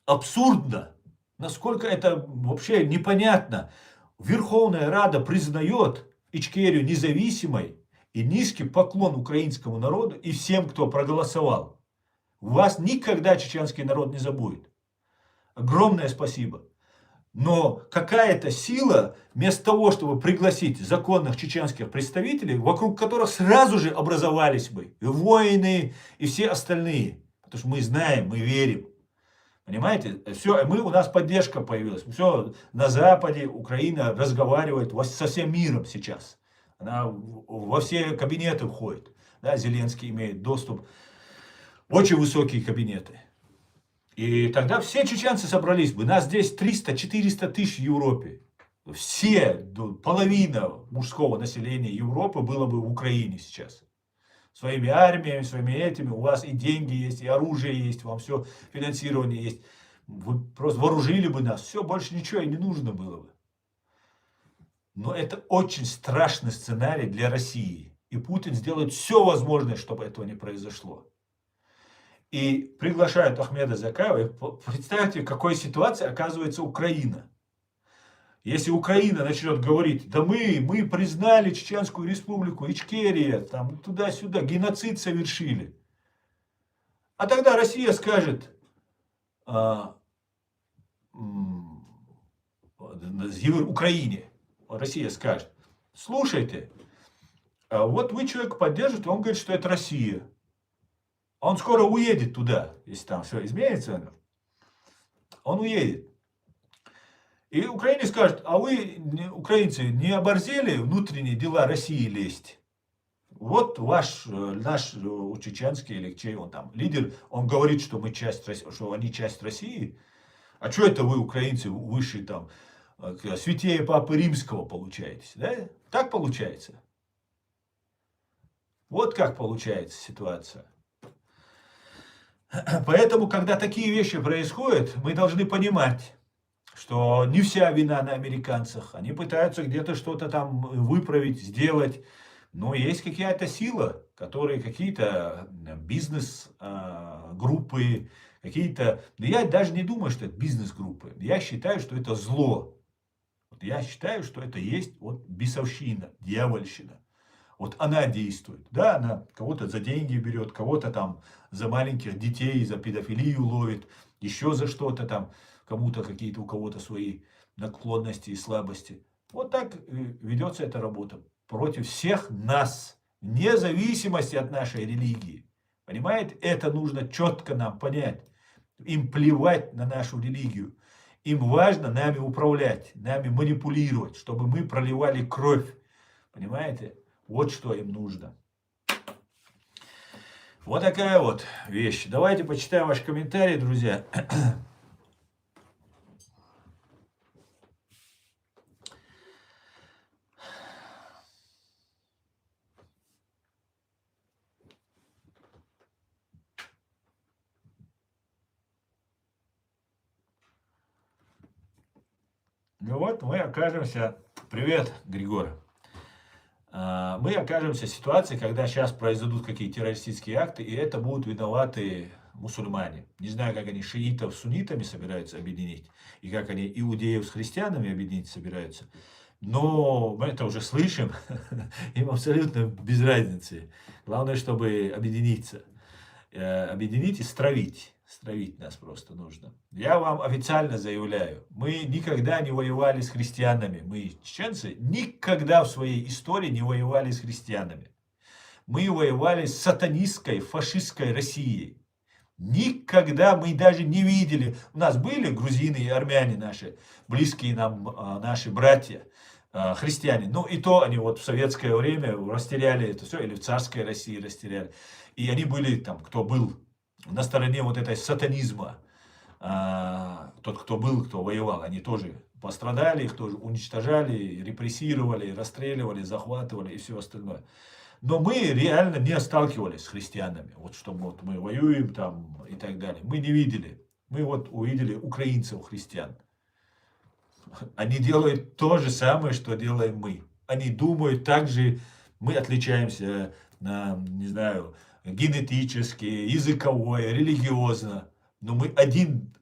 абсурдно, насколько это вообще непонятно. Верховная Рада признает Ичкерию независимой, и низкий поклон украинскому народу и всем, кто проголосовал. Вас никогда чеченский народ не забудет. Огромное спасибо. Но какая-то сила, вместо того, чтобы пригласить законных чеченских представителей, вокруг которых сразу же образовались бы и воины, и все остальные. Потому что мы знаем, мы верим. Понимаете? Все, у нас поддержка появилась. Все, на Западе Украина разговаривает со всем миром сейчас. Она во все кабинеты входит. Да, Зеленский имеет доступ в очень высокие кабинеты. И тогда все чеченцы собрались бы. Нас здесь 300-400 тысяч в Европе. Все, половина мужского населения Европы было бы в Украине сейчас. Своими армиями, своими этими. У вас и деньги есть, и оружие есть, вам все финансирование есть. Вы просто вооружили бы нас. Все, больше ничего и не нужно было бы. Но это очень страшный сценарий для России. И Путин сделает все возможное, чтобы этого не произошло. И приглашают Ахмеда Закаева. И представьте, в какой ситуации оказывается Украина. Если Украина начнет говорить, да мы признали Чеченскую республику, Ичкерия, там туда-сюда, геноцид совершили. А тогда Россия скажет, Украине, Россия скажет, слушайте, вот вы человека поддержите, он говорит, что это Россия. Он скоро уедет туда, если там все изменится, он уедет. И Украине скажет, а вы, украинцы, не оборзели внутренние дела России лезть? Вот наш чеченский или чей он там лидер, он говорит, что мы что они часть России. А что это вы, украинцы, высшие там, святее Папы Римского получаетесь, да? Так получается. Вот как получается ситуация. Поэтому, когда такие вещи происходят, мы должны понимать, что не вся вина на американцах. Они пытаются где-то что-то там выправить, сделать. Но есть какая-то сила, которые какие-то бизнес-группы, какие-то... Я даже не думаю, что это бизнес-группы. Я считаю, что это зло. Вот я считаю, что это есть вот бесовщина, дьявольщина. Вот она действует. Да, она кого-то за деньги берет, кого-то там за маленьких детей, за педофилию ловит, еще за что-то там, кому-то какие-то, у кого-то свои наклонности и слабости. Вот так ведется эта работа против всех нас, вне зависимости от нашей религии. Понимаете? Это нужно четко нам понять. Им плевать на нашу религию. Им важно нами управлять, нами манипулировать, чтобы мы проливали кровь. Понимаете? Вот что им нужно. Вот такая вот вещь. Давайте почитаем ваши комментарии, друзья. Ну вот мы окажемся... Привет, Григорий. Мы окажемся в ситуации, когда сейчас произойдут какие-то террористические акты, и это будут виноваты мусульмане. Не знаю, как они шиитов с суннитами собираются объединить, и как они иудеев с христианами объединить собираются. Но мы это уже слышим, им абсолютно без разницы. Главное, чтобы объединиться. Объединить и стравить. Стравить нас просто нужно. Я вам официально заявляю, мы никогда не воевали с христианами. Мы, чеченцы, никогда в своей истории не воевали с христианами. Мы воевали с сатанистской, фашистской Россией. Никогда мы даже не видели. У нас были грузины и армяне наши, близкие нам наши братья, христиане. Ну и то они вот в советское время растеряли это все, или в царской России растеряли. И они были там, кто был на стороне вот этой сатанизма, тот, кто был, кто воевал, они тоже пострадали, их тоже уничтожали, репрессировали, расстреливали, захватывали и все остальное. Но мы реально не сталкивались с христианами, вот чтобы вот мы воюем там и так далее. Мы не видели. Мы вот увидели украинцев, христиан. Они делают то же самое, что делаем мы. Они думают так же, мы отличаемся, не знаю, генетически, языковое, религиозно. Но мы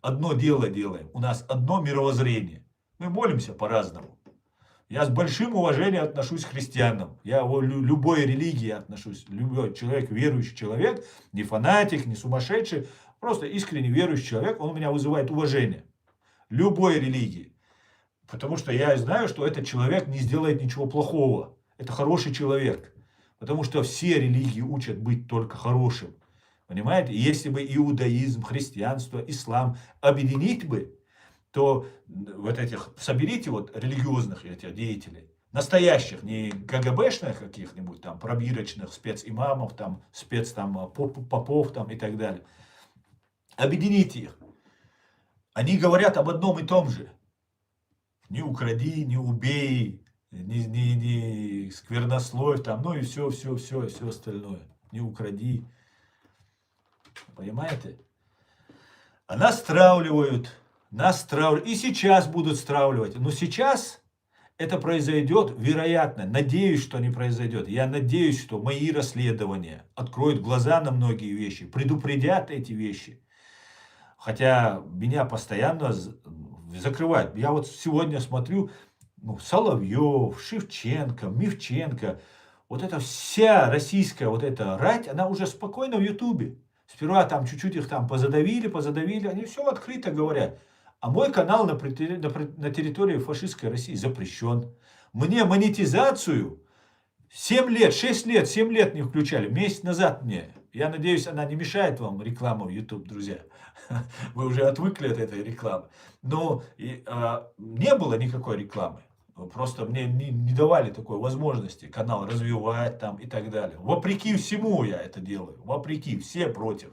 одно дело делаем. У нас одно мировоззрение. Мы молимся по-разному. Я с большим уважением отношусь к христианам. Я в любой религии отношусь. Любой человек, верующий человек, не фанатик, не сумасшедший, просто искренне верующий человек, он у меня вызывает уважение. Любой религии. Потому что я знаю, что этот человек не сделает ничего плохого. Это хороший человек. Потому что все религии учат быть только хорошим. Понимаете? Если бы иудаизм, христианство, ислам объединить бы, то вот этих, соберите вот религиозных этих деятелей, настоящих, не КГБшных каких-нибудь там, пробирочных специмамов, там, попов там и так далее. Объедините их. Они говорят об одном и том же. Не укради, не убей, не сквернословь, там, ну и все остальное. Не укради. Понимаете? А нас стравливают. И сейчас будут стравливать. Но сейчас это произойдет, вероятно. Надеюсь, что не произойдет. Я надеюсь, что мои расследования откроют глаза на многие вещи, предупредят эти вещи. Хотя меня постоянно закрывают. Я вот сегодня смотрю, ну, Соловьев, Шевченко, Мивченко, вот эта вся российская вот эта рать, она уже спокойно в Ютубе. Сперва там чуть-чуть их там позадавили, они все открыто говорят. А мой канал на территории фашистской России запрещен. Мне монетизацию 7 лет, 6 лет, 7 лет не включали. Месяц назад мне. Я надеюсь, она не мешает вам реклама в YouTube, друзья. Вы уже отвыкли от этой рекламы. Но не было никакой рекламы. Просто мне не давали такой возможности канал развивать там и так далее. Вопреки всему я это делаю. Вопреки, все против.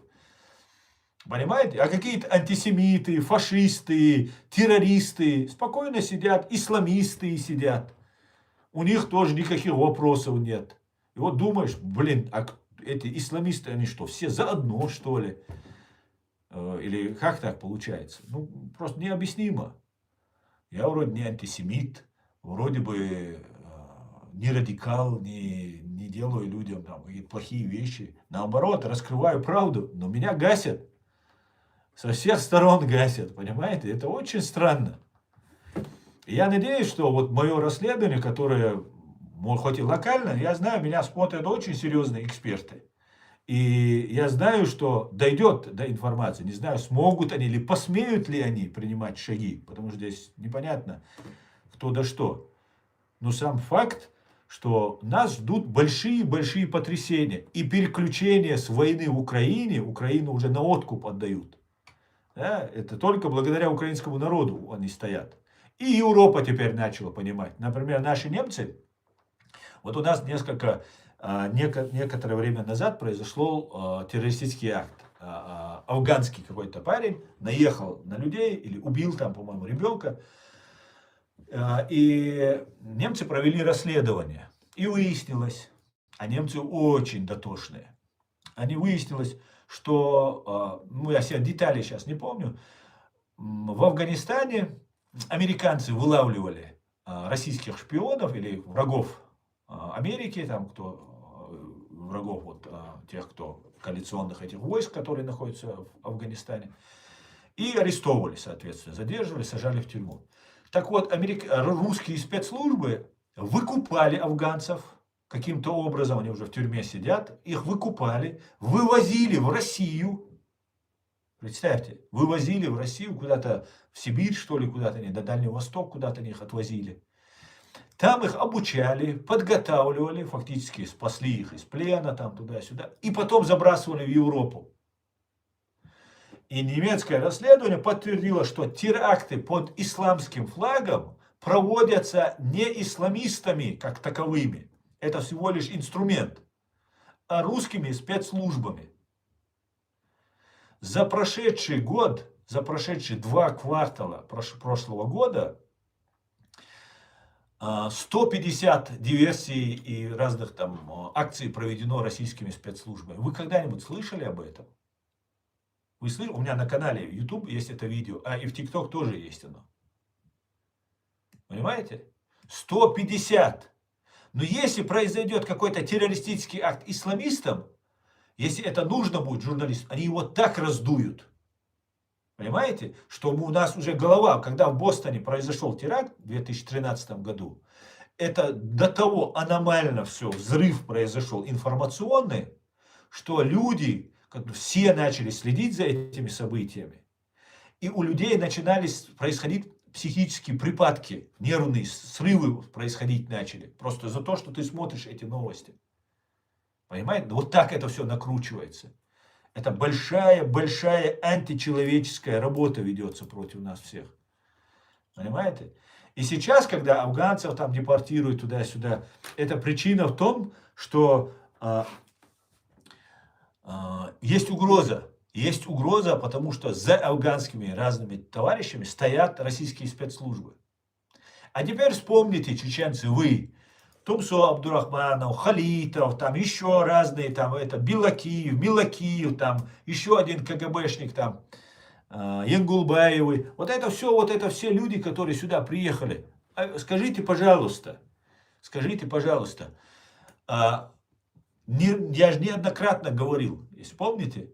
Понимаете? А какие-то антисемиты, фашисты, террористы спокойно сидят, исламисты сидят. У них тоже никаких вопросов нет. И вот думаешь, блин, а эти исламисты, они что, все заодно, что ли? Или как так получается? Ну, просто необъяснимо. Я вроде не антисемит, вроде бы не радикал, не делаю людям там какие-то плохие вещи. Наоборот, раскрываю правду, но меня гасят. Со всех сторон гасят, понимаете? Это очень странно. И я надеюсь, что вот мое расследование, которое, хоть и локально, я знаю, меня смотрят очень серьезные эксперты. И я знаю, что дойдет до информации. Не знаю, смогут они или посмеют ли они принимать шаги. Потому что здесь непонятно, кто да что. Но сам факт, что нас ждут большие-большие потрясения. И переключение с войны в Украине, Украину уже на откуп отдают. Да? Это только благодаря украинскому народу они стоят. И Европа теперь начала понимать. Например, наши немцы, вот у нас некоторое время назад произошел террористический акт. Афганский какой-то парень наехал на людей или убил там, по-моему, ребенка. И немцы провели расследование. И выяснилось, а немцы очень дотошные, выяснилось, что, ну я все детали сейчас не помню, в Афганистане американцы вылавливали российских шпионов или врагов Америки, там кто врагов вот тех, кто коалиционных этих войск, которые находятся в Афганистане, и арестовывали, соответственно, задерживали, сажали в тюрьму. Так вот, русские спецслужбы выкупали афганцев каким-то образом, они уже в тюрьме сидят, их выкупали, вывозили в Россию. Представьте, вывозили в Россию куда-то в Сибирь, что ли, куда-то они, на Дальний Восток, куда-то они их отвозили. Там их обучали, подготавливали, фактически спасли их из плена, там туда-сюда, и потом забрасывали в Европу. И немецкое расследование подтвердило, что теракты под исламским флагом проводятся не исламистами как таковыми. Это всего лишь инструмент, а русскими спецслужбами. За прошедший год, за прошедшие 2 квартала прошлого года 150 диверсий и разных там акций проведено российскими спецслужбами. Вы когда-нибудь слышали об этом? Вы слышали? У меня на канале YouTube есть это видео, и в TikTok тоже есть оно. Понимаете? 150. Но если произойдет какой-то террористический акт исламистам, если это нужно будет журналистам, они его так раздуют. Понимаете? Что у нас уже голова, когда в Бостоне произошел теракт в 2013 году, это до того аномально все, взрыв произошел информационный, что люди, все начали следить за этими событиями. И у людей начинали происходить психические припадки, нервные срывы происходить начали. Просто за то, что ты смотришь эти новости. Понимаете? Вот так это все накручивается. Это большая античеловеческая работа ведется против нас всех. Понимаете? И сейчас, когда афганцев там депортируют туда-сюда, это причина в том, что есть угроза. Есть угроза, потому что за афганскими разными товарищами стоят российские спецслужбы. А теперь вспомните, чеченцы, вы, Тумсо Абдурахманов, Халитов, там еще разные, там это Билакиев, Милакиев, там еще один КГБшник, там Янгулбаевы. Вот это все люди, которые сюда приехали. Скажите, пожалуйста, я же неоднократно говорил, если помните,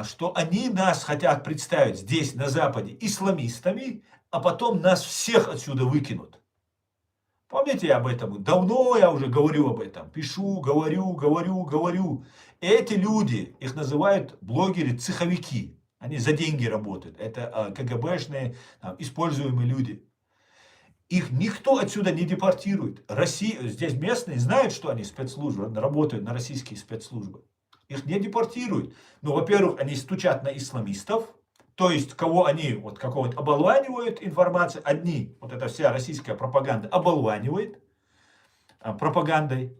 что они нас хотят представить здесь, на Западе, исламистами, а потом нас всех отсюда выкинут. Помните я об этом? Давно я уже говорю об этом. Пишу, говорю. Эти люди, их называют блогеры-цеховики. Они за деньги работают. Это КГБшные, используемые люди. Их никто отсюда не депортирует. Россия, здесь местные знают, что они спецслужбы, работают на российские спецслужбы. Их не депортируют. Ну, во-первых, они стучат на исламистов, то есть, кого они, вот какого-то оболванивают информацией, одни, вот эта вся российская пропаганда оболванивает пропагандой,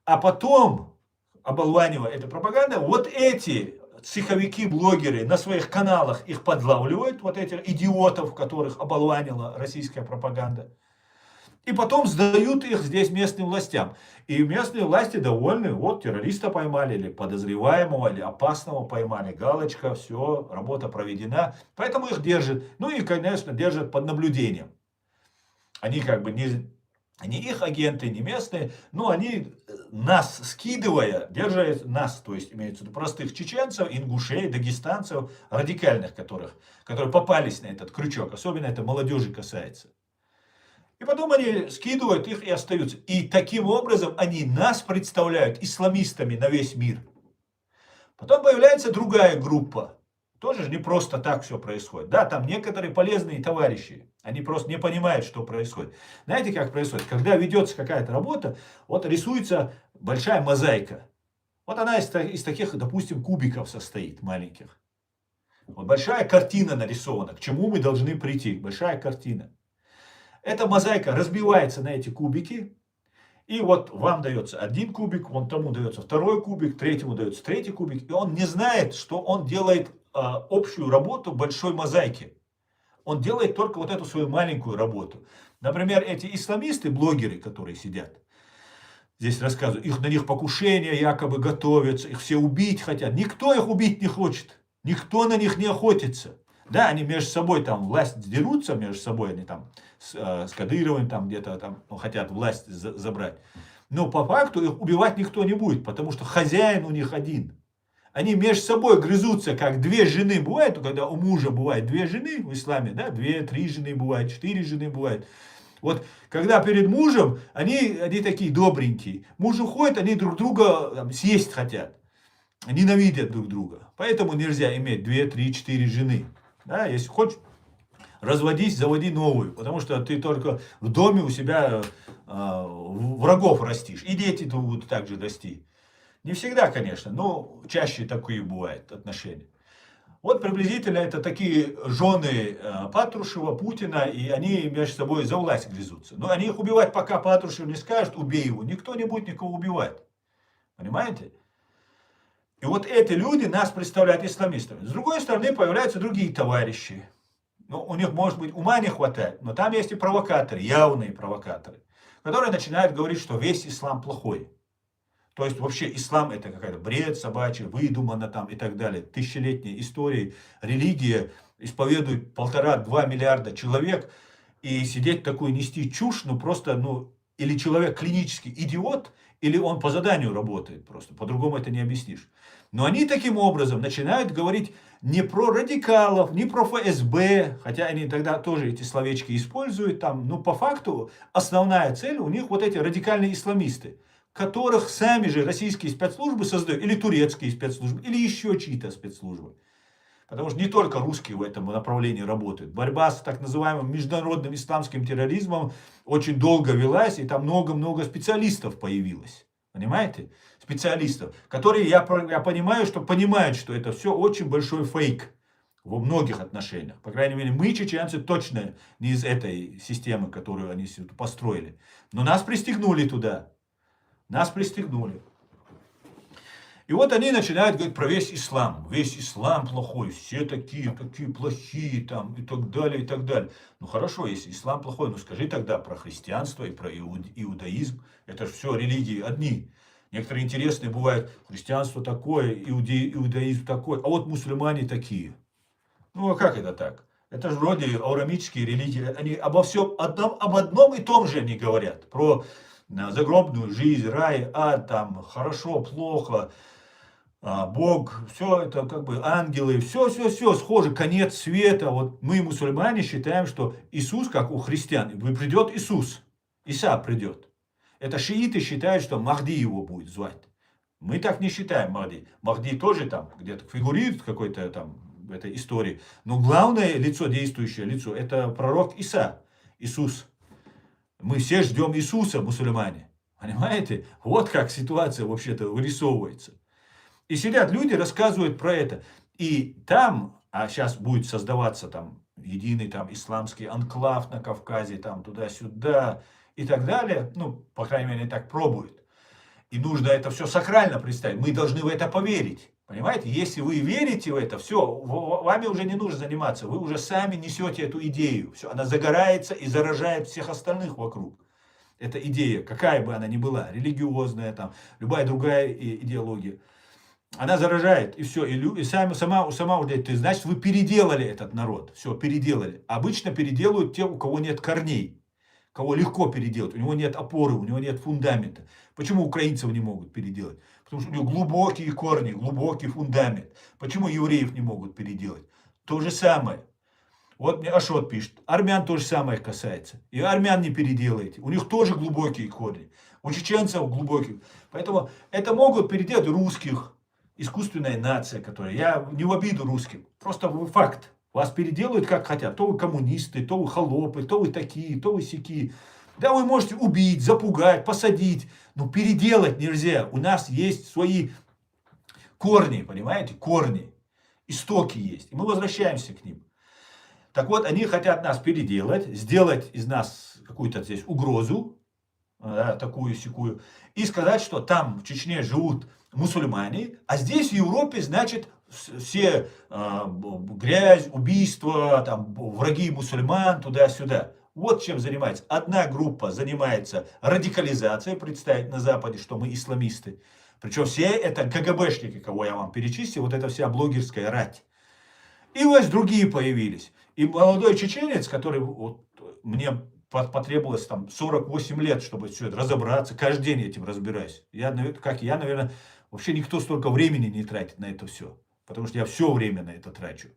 а потом, оболванивая этой пропагандой, вот эти цеховики, блогеры на своих каналах их подлавливают, вот этих идиотов, которых оболванила российская пропаганда. И потом сдают их здесь местным властям. И местные власти довольны, вот террориста поймали, или подозреваемого, или опасного поймали, галочка, все, работа проведена. Поэтому их держат, ну и, конечно, держат под наблюдением. Они как бы не их агенты, не местные, но они нас скидывая, держат нас, то есть имеется в виду простых чеченцев, ингушей, дагестанцев, радикальных которые попались на этот крючок, особенно это молодежи касается. И потом они скидывают их и остаются. И таким образом они нас представляют исламистами на весь мир. Потом появляется другая группа. Тоже не просто так все происходит. Да, там некоторые полезные товарищи. Они просто не понимают, что происходит. Знаете, как происходит? Когда ведется какая-то работа, вот рисуется большая мозаика. Вот она из таких, допустим, кубиков состоит, маленьких. Вот большая картина нарисована. К чему мы должны прийти? Большая картина. Эта мозаика разбивается на эти кубики. И вот вам дается один кубик, вон тому дается второй кубик, третьему дается третий кубик. И он не знает, что он делает общую работу большой мозаики. Он делает только вот эту свою маленькую работу. Например, эти исламисты, блогеры, которые сидят, здесь рассказывают, на них покушения якобы готовятся, их все убить хотят. Никто их убить не хочет. Никто на них не охотится. Да, они между собой там власть дерутся, между собой они там с Кадыровым там где-то там хотят власть забрать. Но по факту их убивать никто не будет, потому что хозяин у них один. Они между собой грызутся, как две жены бывает, когда у мужа бывает две жены в исламе, да, 2-3 жены бывает, 4 жены бывает. Вот когда перед мужем, они такие добренькие. Муж уходит, они друг друга там, съесть хотят. Ненавидят друг друга. Поэтому нельзя иметь 2, 3, 4 жены. Да, если хочешь разводись, заводи новую. Потому что ты только в доме у себя врагов растишь. И дети будут также расти. Не всегда, конечно, но чаще такие бывают отношения. Вот приблизительно это такие жены Патрушева, Путина, и они между собой за власть грызутся. Но они их убивать, пока Патрушев не скажет, убей его, никто не будет никого убивать. Понимаете? И вот эти люди нас представляют исламистами. С другой стороны, появляются другие товарищи. Ну, у них, может быть, ума не хватает, но там есть и провокаторы, явные провокаторы, которые начинают говорить, что весь ислам плохой. То есть вообще ислам это какая-то бред собачий, выдумано там и так далее. Тысячелетние истории, религия исповедует 1,5-2 миллиарда человек. И сидеть такую нести чушь, ну просто, или человек клинический идиот, или он по заданию работает просто. По-другому это не объяснишь. Но они таким образом начинают говорить не про радикалов, не про ФСБ, хотя они тогда тоже эти словечки используют там, но по факту основная цель у них вот эти радикальные исламисты, которых сами же российские спецслужбы создают, или турецкие спецслужбы, или еще чьи-то спецслужбы. Потому что не только русские в этом направлении работают. Борьба с так называемым международным исламским терроризмом очень долго велась, и там много-много специалистов появилось. Понимаете? Специалистов, которые, я понимаю, что понимают, что это все очень большой фейк во многих отношениях. По крайней мере, мы, чеченцы, точно не из этой системы, которую они построили. Но нас пристегнули туда. Нас пристегнули. И вот они начинают говорить про весь ислам. Весь ислам плохой, все такие плохие там и так далее, и так далее. Ну хорошо, если ислам плохой, ну скажи тогда про христианство и про иудаизм. Это же все религии одни. Некоторые интересные бывают, христианство такое, иудаизм такой, а вот мусульмане такие. Ну а как это так? Это же вроде аурамические религии, они об одном и том же они говорят. Про загробную жизнь, рай, ад, там, хорошо, плохо, Бог, все это как бы ангелы, все схоже, конец света. Вот мы, мусульмане, считаем, что Иисус, как у христиан, придет Иисус. Иса придет. Это шииты считают, что Махди его будет звать. Мы так не считаем Махди. Махди тоже там где-то фигурирует в какой-то там в этой истории. Но главное лицо, действующее лицо, это пророк Иса, Иисус. Мы все ждем Иисуса, мусульмане. Понимаете? Вот как ситуация вообще-то вырисовывается. И сидят люди, рассказывают про это. И там, а сейчас будет создаваться там единый там исламский анклав на Кавказе, там туда-сюда и так далее. Ну, по крайней мере, так пробуют. И нужно это все сакрально представить. Мы должны в это поверить. Понимаете? Если вы верите в это, все, вами уже не нужно заниматься. Вы уже сами несете эту идею. Все, она загорается и заражает всех остальных вокруг. Эта идея, какая бы она ни была, религиозная, там, любая другая идеология. Она заражает, и все, и сама уже, значит, вы переделали этот народ, все, переделали. Обычно переделывают те, у кого нет корней, кого легко переделать, у него нет опоры, у него нет фундамента. Почему украинцев не могут переделать? Потому что у него глубокие корни, глубокий фундамент. Почему евреев не могут переделать? То же самое. Вот мне Ашот пишет, армян то же самое касается. И армян не переделаете, у них тоже глубокие корни, у чеченцев глубокие. Поэтому это могут переделать русских. Искусственная нация, которая, я не в обиду русским, просто факт. Вас переделают как хотят. То вы коммунисты, то вы холопы, то вы такие, то вы сякие. Да, вы можете убить, запугать, посадить, но переделать нельзя. У нас есть свои корни, понимаете, корни, истоки есть. И мы возвращаемся к ним. Так вот, они хотят нас переделать, сделать из нас какую-то здесь угрозу, такую-сякую, и сказать, что там в Чечне живут мусульмане, а здесь в Европе, значит, все грязь, убийства, там, враги мусульман, туда-сюда. Вот чем занимается. Одна группа занимается радикализацией, представить на Западе, что мы исламисты. Причем все это КГБшники, кого я вам перечислил, вот эта вся блогерская рать. И вот другие появились. И молодой чеченец, который вот, мне потребовалось там 48 лет, чтобы все это разобраться, каждый день этим разбираюсь. Как я, наверное, вообще никто столько времени не тратит на это все. Потому что я все время на это трачу.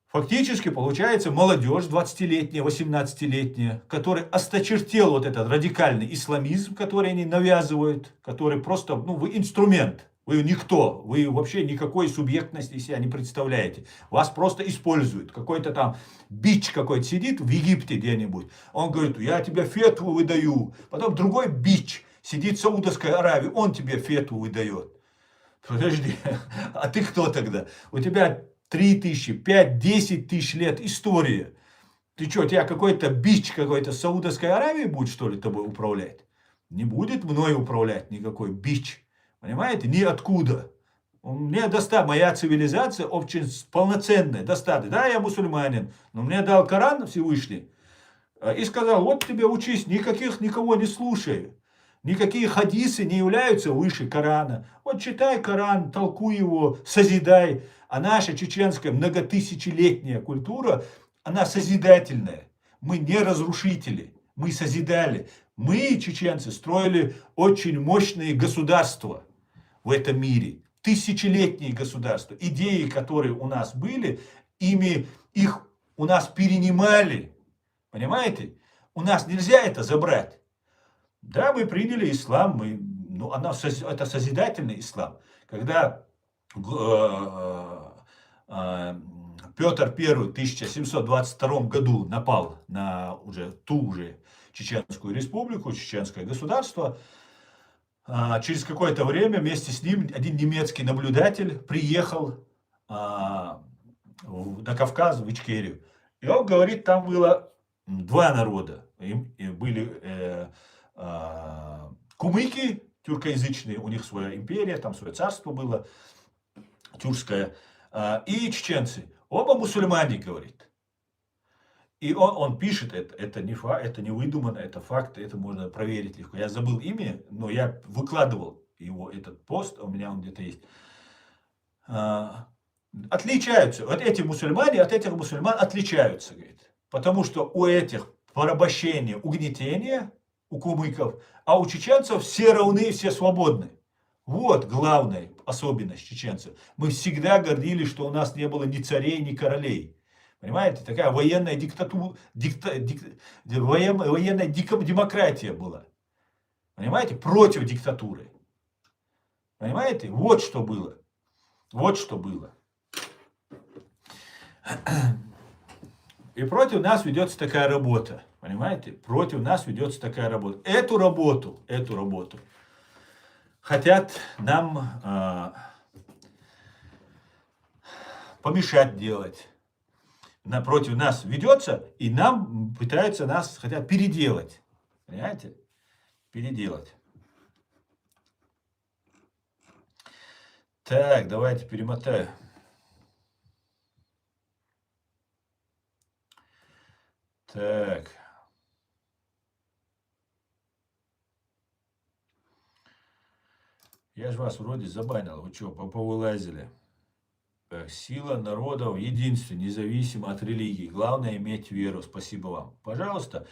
Фактически получается молодежь 20-летняя, 18-летняя, который осточертел вот этот радикальный исламизм, который они навязывают, который просто, ну, вы инструмент. Вы никто, вы вообще никакой субъектности себя не представляете. Вас просто используют. Какой-то там бич какой-то сидит в Египте где-нибудь. Он говорит, я тебе фетву выдаю. Потом другой бич сидит в Саудовской Аравии, он тебе фетву выдает. Подожди, а ты кто тогда? У тебя 3000, 5, 10 тысяч лет история. Ты что, у тебя какой-то бич какой-то с Саудовской Аравии будет, что ли, тобой управлять? Не будет мной управлять никакой бич. Понимаете? Ниоткуда. Мне достаточно, моя цивилизация очень полноценная, достаточно. Да, я мусульманин, но мне дал Коран Всевышний и сказал, вот тебе учись, никого не слушай. Никакие хадисы не являются выше Корана. Вот читай Коран, толкуй его, созидай. А наша чеченская многотысячелетняя культура, она созидательная. Мы не разрушители, мы созидали. Мы, чеченцы, строили очень мощные государства в этом мире. Тысячелетние государства. Идеи, которые у нас были, их у нас перенимали. Понимаете? У нас нельзя это забрать. Да, мы приняли ислам, это созидательный ислам. Когда Петр I в 1722 году напал на ту же Чеченскую республику, Чеченское государство, через какое-то время вместе с ним один немецкий наблюдатель приехал на Кавказ, в Ичкерию. И он говорит, там было два народа. Были кумыки тюркоязычные, у них своя империя, там свое царство было тюркское, и чеченцы. Оба мусульмане, говорит. И он пишет, это не выдумано, это факт, это можно проверить легко. Я забыл имя, но я выкладывал его, этот пост, у меня он где-то есть. Отличаются. Вот эти мусульмане от этих мусульман отличаются, говорит. Потому что у этих порабощение, угнетение, у кумыков, а у чеченцев все равны, все свободны. Вот главная особенность чеченцев. Мы всегда гордились, что у нас не было ни царей, ни королей. Понимаете, такая военная диктатура, военная демократия была. Понимаете, против диктатуры. Понимаете, вот что было. Вот что было. И против нас ведется такая работа. Понимаете, против нас ведется такая работа. Эту работу хотят нам помешать делать. Напротив нас ведется, и нам пытаются нас, хотят переделать. Понимаете? Переделать. Так, давайте перемотаю. Так. Я же вас вроде забанил. Вы что, повылазили? Так, сила народа в единстве, независимо от религии. Главное иметь веру. Спасибо вам. Пожалуйста.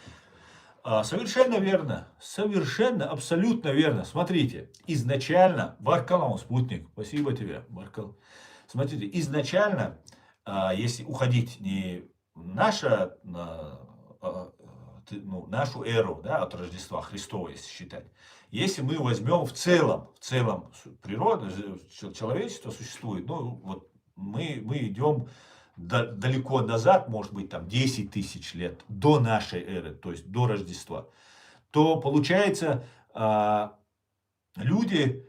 Совершенно верно. Совершенно, абсолютно верно. Смотрите, изначально, Баркалон, спутник, спасибо тебе, Баркал. Смотрите, изначально, если уходить не наша, нашу эру, да, от Рождества Христова, если считать, если мы возьмем в целом природа, человечество существует, ну вот мы идем далеко назад, может быть, там 10 тысяч лет до нашей эры, то есть до Рождества, то получается, люди,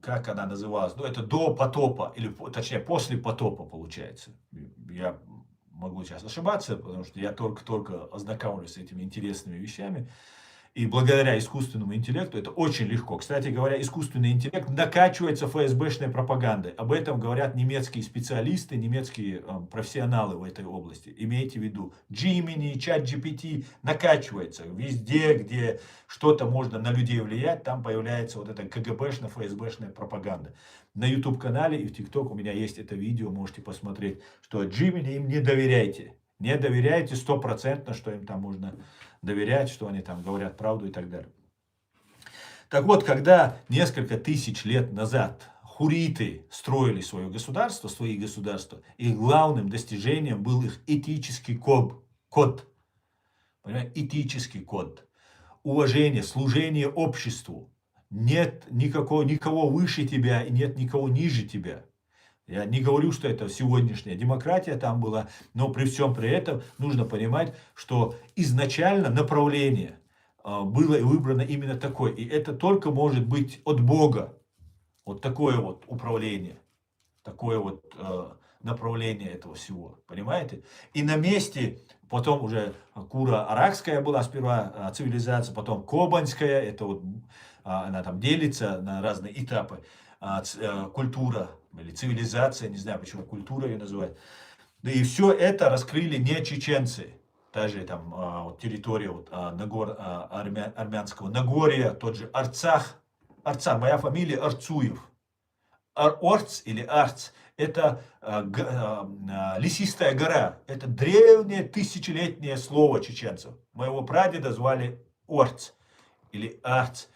как она называлась, ну, это до потопа, или точнее после потопа получается. Я могу сейчас ошибаться, потому что я только ознакомлюсь с этими интересными вещами. И благодаря искусственному интеллекту это очень легко. Кстати говоря, искусственный интеллект накачивается ФСБшной пропагандой. Об этом говорят немецкие специалисты, немецкие профессионалы в этой области. Имейте в виду, Gemini, ChatGPT накачивается. Везде, где что-то можно на людей влиять, там появляется вот эта КГБшная, ФСБшная пропаганда. На YouTube-канале и в TikTok у меня есть это видео, можете посмотреть, что Gemini им не доверяйте. Не доверяйте стопроцентно, что им там можно доверять, что они там говорят правду и так далее. Так вот, когда несколько тысяч лет назад хурриты строили свое государство, свои государства, их главным достижением был их этический код. Понимаете? Этический код. Уважение, служение обществу. Нет никого выше тебя и нет никого ниже тебя. Я не говорю, что это сегодняшняя демократия там была, но при всем при этом нужно понимать, что изначально направление было выбрано именно такое. И это только может быть от Бога. Вот такое вот управление, такое вот направление этого всего. Понимаете? И на месте, потом уже Куро-Аракская была сперва цивилизация, потом Кобанская, это вот она там делится на разные этапы. Культура или цивилизация, не знаю, почему культура ее называют. Да и все это раскрыли не чеченцы. Та же там вот, территория вот, армянского Нагорья, тот же Арцах. Моя фамилия Арцуев. Орц или Арц – это лесистая гора. Это древнее тысячелетнее слово чеченцев. Моего прадеда звали Орц или Арц.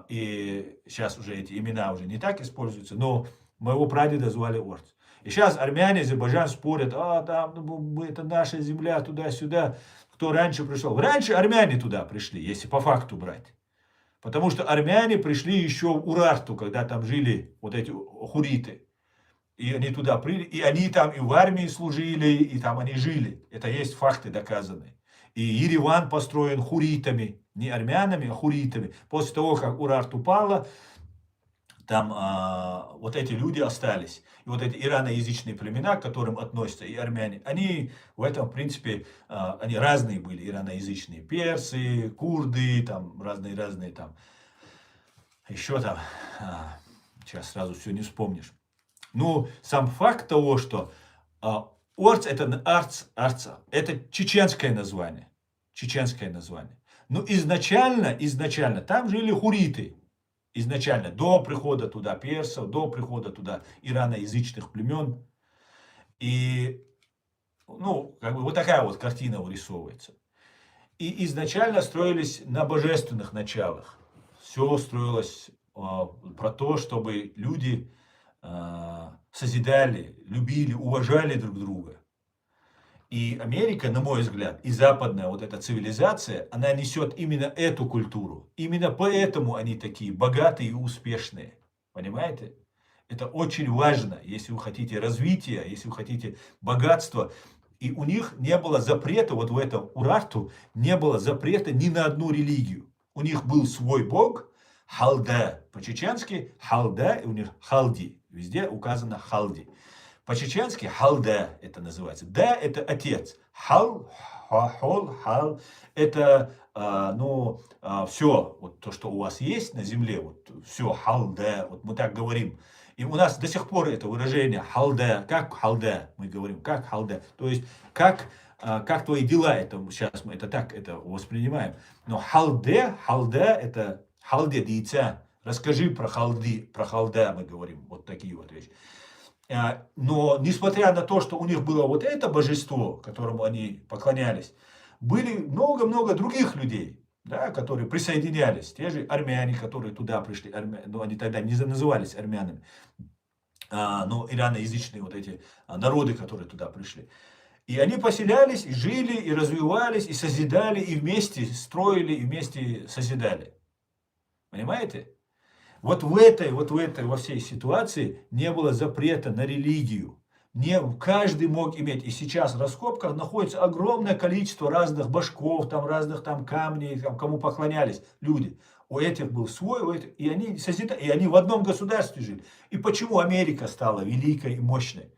И сейчас уже эти имена уже не так используются, но моего прадеда звали Орц. И сейчас армяне, Азербайджан спорят, там это наша земля, туда-сюда. Кто раньше пришел? Раньше армяне туда пришли, если по факту брать. Потому что армяне пришли еще в Урарту, когда там жили вот эти хурриты. И они туда пришли, и они там и в армии служили, и там они жили. Это есть факты доказанные. И Ереван построен хурритами, не армянами, а хурритами. После того, как Урарт упала, там вот эти люди остались. И вот эти ираноязычные племена, к которым относятся и армяне, они в этом, в принципе, они разные были, ираноязычные. Персы, курды, там разные там. Еще там, сейчас сразу все не вспомнишь. Ну, сам факт того, что Орц это Арца, это чеченское название. Но изначально там жили хурриты. Изначально, до прихода туда персов, до прихода туда ираноязычных племен. И, ну, как бы вот такая вот картина вырисовывается. И изначально строились на божественных началах. Все строилось про то, чтобы люди созидали, любили, уважали друг друга. И Америка, на мой взгляд, и западная вот эта цивилизация, она несет именно эту культуру. Именно поэтому они такие богатые и успешные. Понимаете? Это очень важно, если вы хотите развития, если вы хотите богатства. И у них не было запрета, вот в этом Урарту, не было запрета ни на одну религию. У них был свой бог, Халда. По-чеченски Халда, и у них Халди. Везде указано Халди. По-чеченски Халда это называется. Да это отец. Хал, хол, хал это все, вот то, что у вас есть на земле, вот все, халда, вот мы так говорим. И у нас до сих пор это выражение халда, как халда, мы говорим, как халда. То есть, как твои дела, это сейчас мы это так это воспринимаем. Но халда это халде дийца. Расскажи про халда мы говорим, вот такие вот вещи. Но несмотря на то, что у них было вот это божество, которому они поклонялись, были много-много других людей, да, которые присоединялись. Те же армяне, которые туда пришли, но они тогда не назывались армянами, но ираноязычные вот эти народы, которые туда пришли. И они поселялись, и жили, и развивались, и созидали, и вместе строили, и вместе созидали. Понимаете? Вот во всей ситуации не было запрета на религию. Каждый мог иметь. И сейчас в раскопках находится огромное количество разных башков, там, разных там камней, там, кому поклонялись люди. У этих был свой, у этих, и они созидали, и они в одном государстве жили. И почему Америка стала великой и мощной?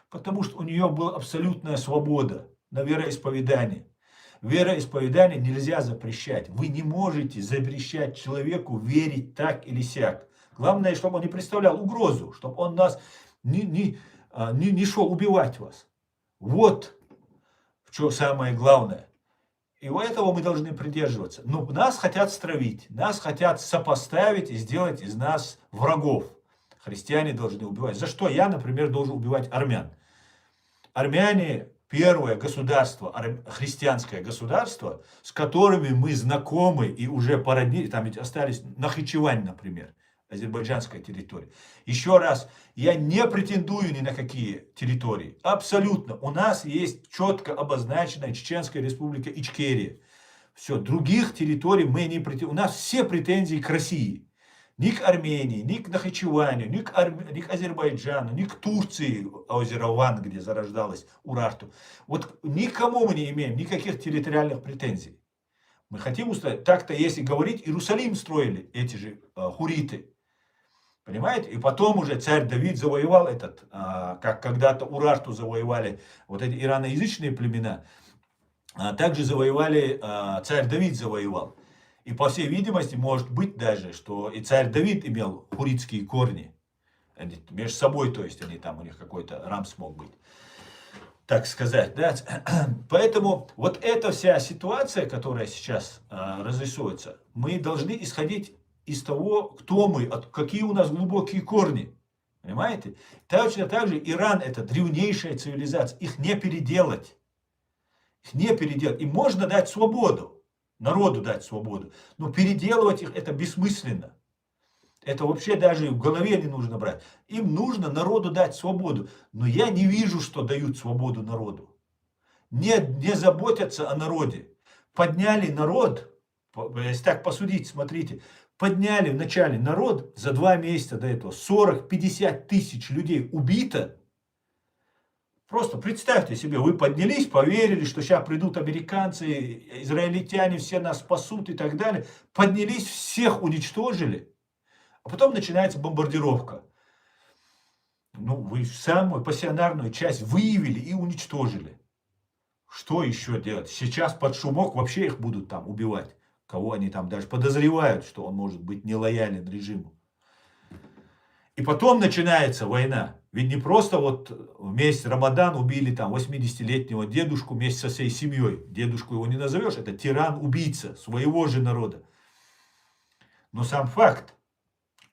Потому что у нее была абсолютная свобода на вероисповедание. Вероисповедание нельзя запрещать. Вы не можете запрещать человеку верить так или сяк. Главное, чтобы он не представлял угрозу, чтобы он нас не шел убивать вас. Вот что самое главное. И у этого мы должны придерживаться. Но нас хотят стравить, нас хотят сопоставить и сделать из нас врагов. Христиане должны убивать. За что я, например, должен убивать армян? Армяне первое государство, христианское государство, с которыми мы знакомы и уже породнились, там ведь остались Нахичевань, например, азербайджанская территория. Еще раз, я не претендую ни на какие территории. Абсолютно. У нас есть четко обозначенная Чеченская республика Ичкерия. Все, других территорий мы не претендуем. У нас все претензии к России. Ни к Армении, ни к Нахичеванию, ни к Азербайджану, ни к Турции, Озерован, где зарождалась Урарту. Вот никому мы не имеем никаких территориальных претензий. Мы хотим устроить, так-то если говорить, Иерусалим строили эти же хуриты. Понимаете? И потом уже царь Давид завоевал этот, как когда-то Урарту завоевали вот эти ираноязычные племена, также завоевали, царь Давид завоевал. И по всей видимости, может быть даже, что и царь Давид имел хуритские корни. Они между собой, то есть они там, у них какой-то рамс мог быть. Так сказать, да. Поэтому вот эта вся ситуация, которая сейчас разрисуется, мы должны исходить из того, кто мы, какие у нас глубокие корни. Понимаете? Точно так же Иран это древнейшая цивилизация. Их не переделать. Их не переделать. Им можно дать свободу. Народу дать свободу. Но переделывать их это бессмысленно. Это вообще даже в голове не нужно брать. Им нужно народу дать свободу. Но я не вижу, что дают свободу народу. Не заботятся о народе. Подняли народ, если так посудить, смотрите, подняли вначале народ за 2 месяца до этого 40-50 тысяч людей убито. Просто представьте себе, вы поднялись, поверили, что сейчас придут американцы, израильтяне, все нас спасут и так далее. Поднялись, всех уничтожили. А потом начинается бомбардировка. Ну, вы самую пассионарную часть выявили и уничтожили. Что еще делать? Сейчас под шумок вообще их будут там убивать. Кого они там даже подозревают, что он может быть нелоялен режиму. И потом начинается война. Ведь не просто вот в месяц Рамадан убили там 80-летнего дедушку вместе со всей семьей. Дедушку его не назовешь, это тиран-убийца своего же народа. Но сам факт,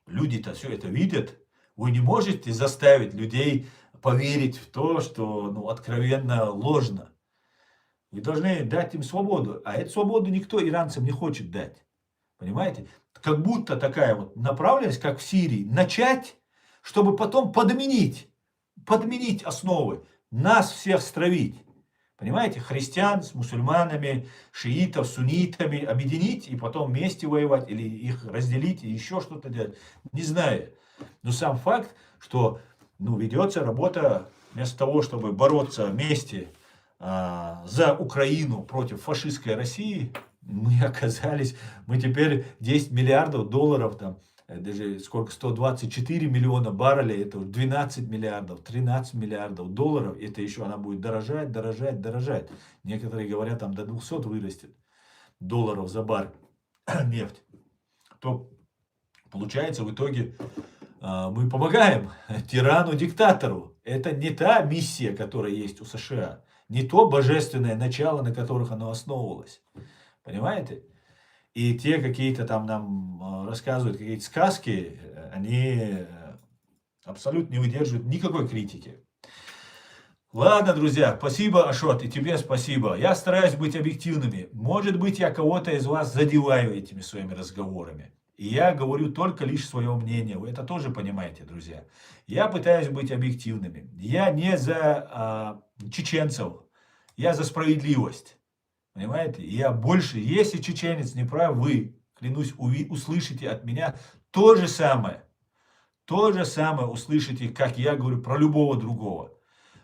люди-то все это видят. Вы не можете заставить людей поверить в то, что откровенно ложно. Вы должны дать им свободу. А эту свободу никто иранцам не хочет дать. Понимаете? Как будто такая вот направленность, как в Сирии, начать, чтобы потом подменить основы, нас всех стравить. Понимаете, христиан с мусульманами, шиитов, суннитами объединить и потом вместе воевать, или их разделить и еще что-то делать, не знаю. Но сам факт, что ведется работа вместо того, чтобы бороться вместе за Украину против фашистской России, мы теперь 10 миллиардов долларов, там, даже сколько, 124 миллиона баррелей, это 12 миллиардов, 13 миллиардов долларов, это еще она будет дорожать, дорожать, дорожать. Некоторые говорят, там до 200 вырастет долларов за баррель нефть. То получается в итоге мы помогаем тирану-диктатору. Это не та миссия, которая есть у США, не то божественное начало, на которых оно основывалось. Понимаете? И те какие-то там нам рассказывают какие-то сказки, они абсолютно не выдерживают никакой критики. Ладно, друзья, спасибо, Ашот, и тебе спасибо. Я стараюсь быть объективными. Может быть, я кого-то из вас задеваю этими своими разговорами. И я говорю только лишь свое мнение. Вы это тоже понимаете, друзья. Я пытаюсь быть объективными. Я не за чеченцев. Я за справедливость. Понимаете? Я больше, если чеченец не прав, вы, клянусь, услышите от меня то же самое. То же самое услышите, как я говорю про любого другого.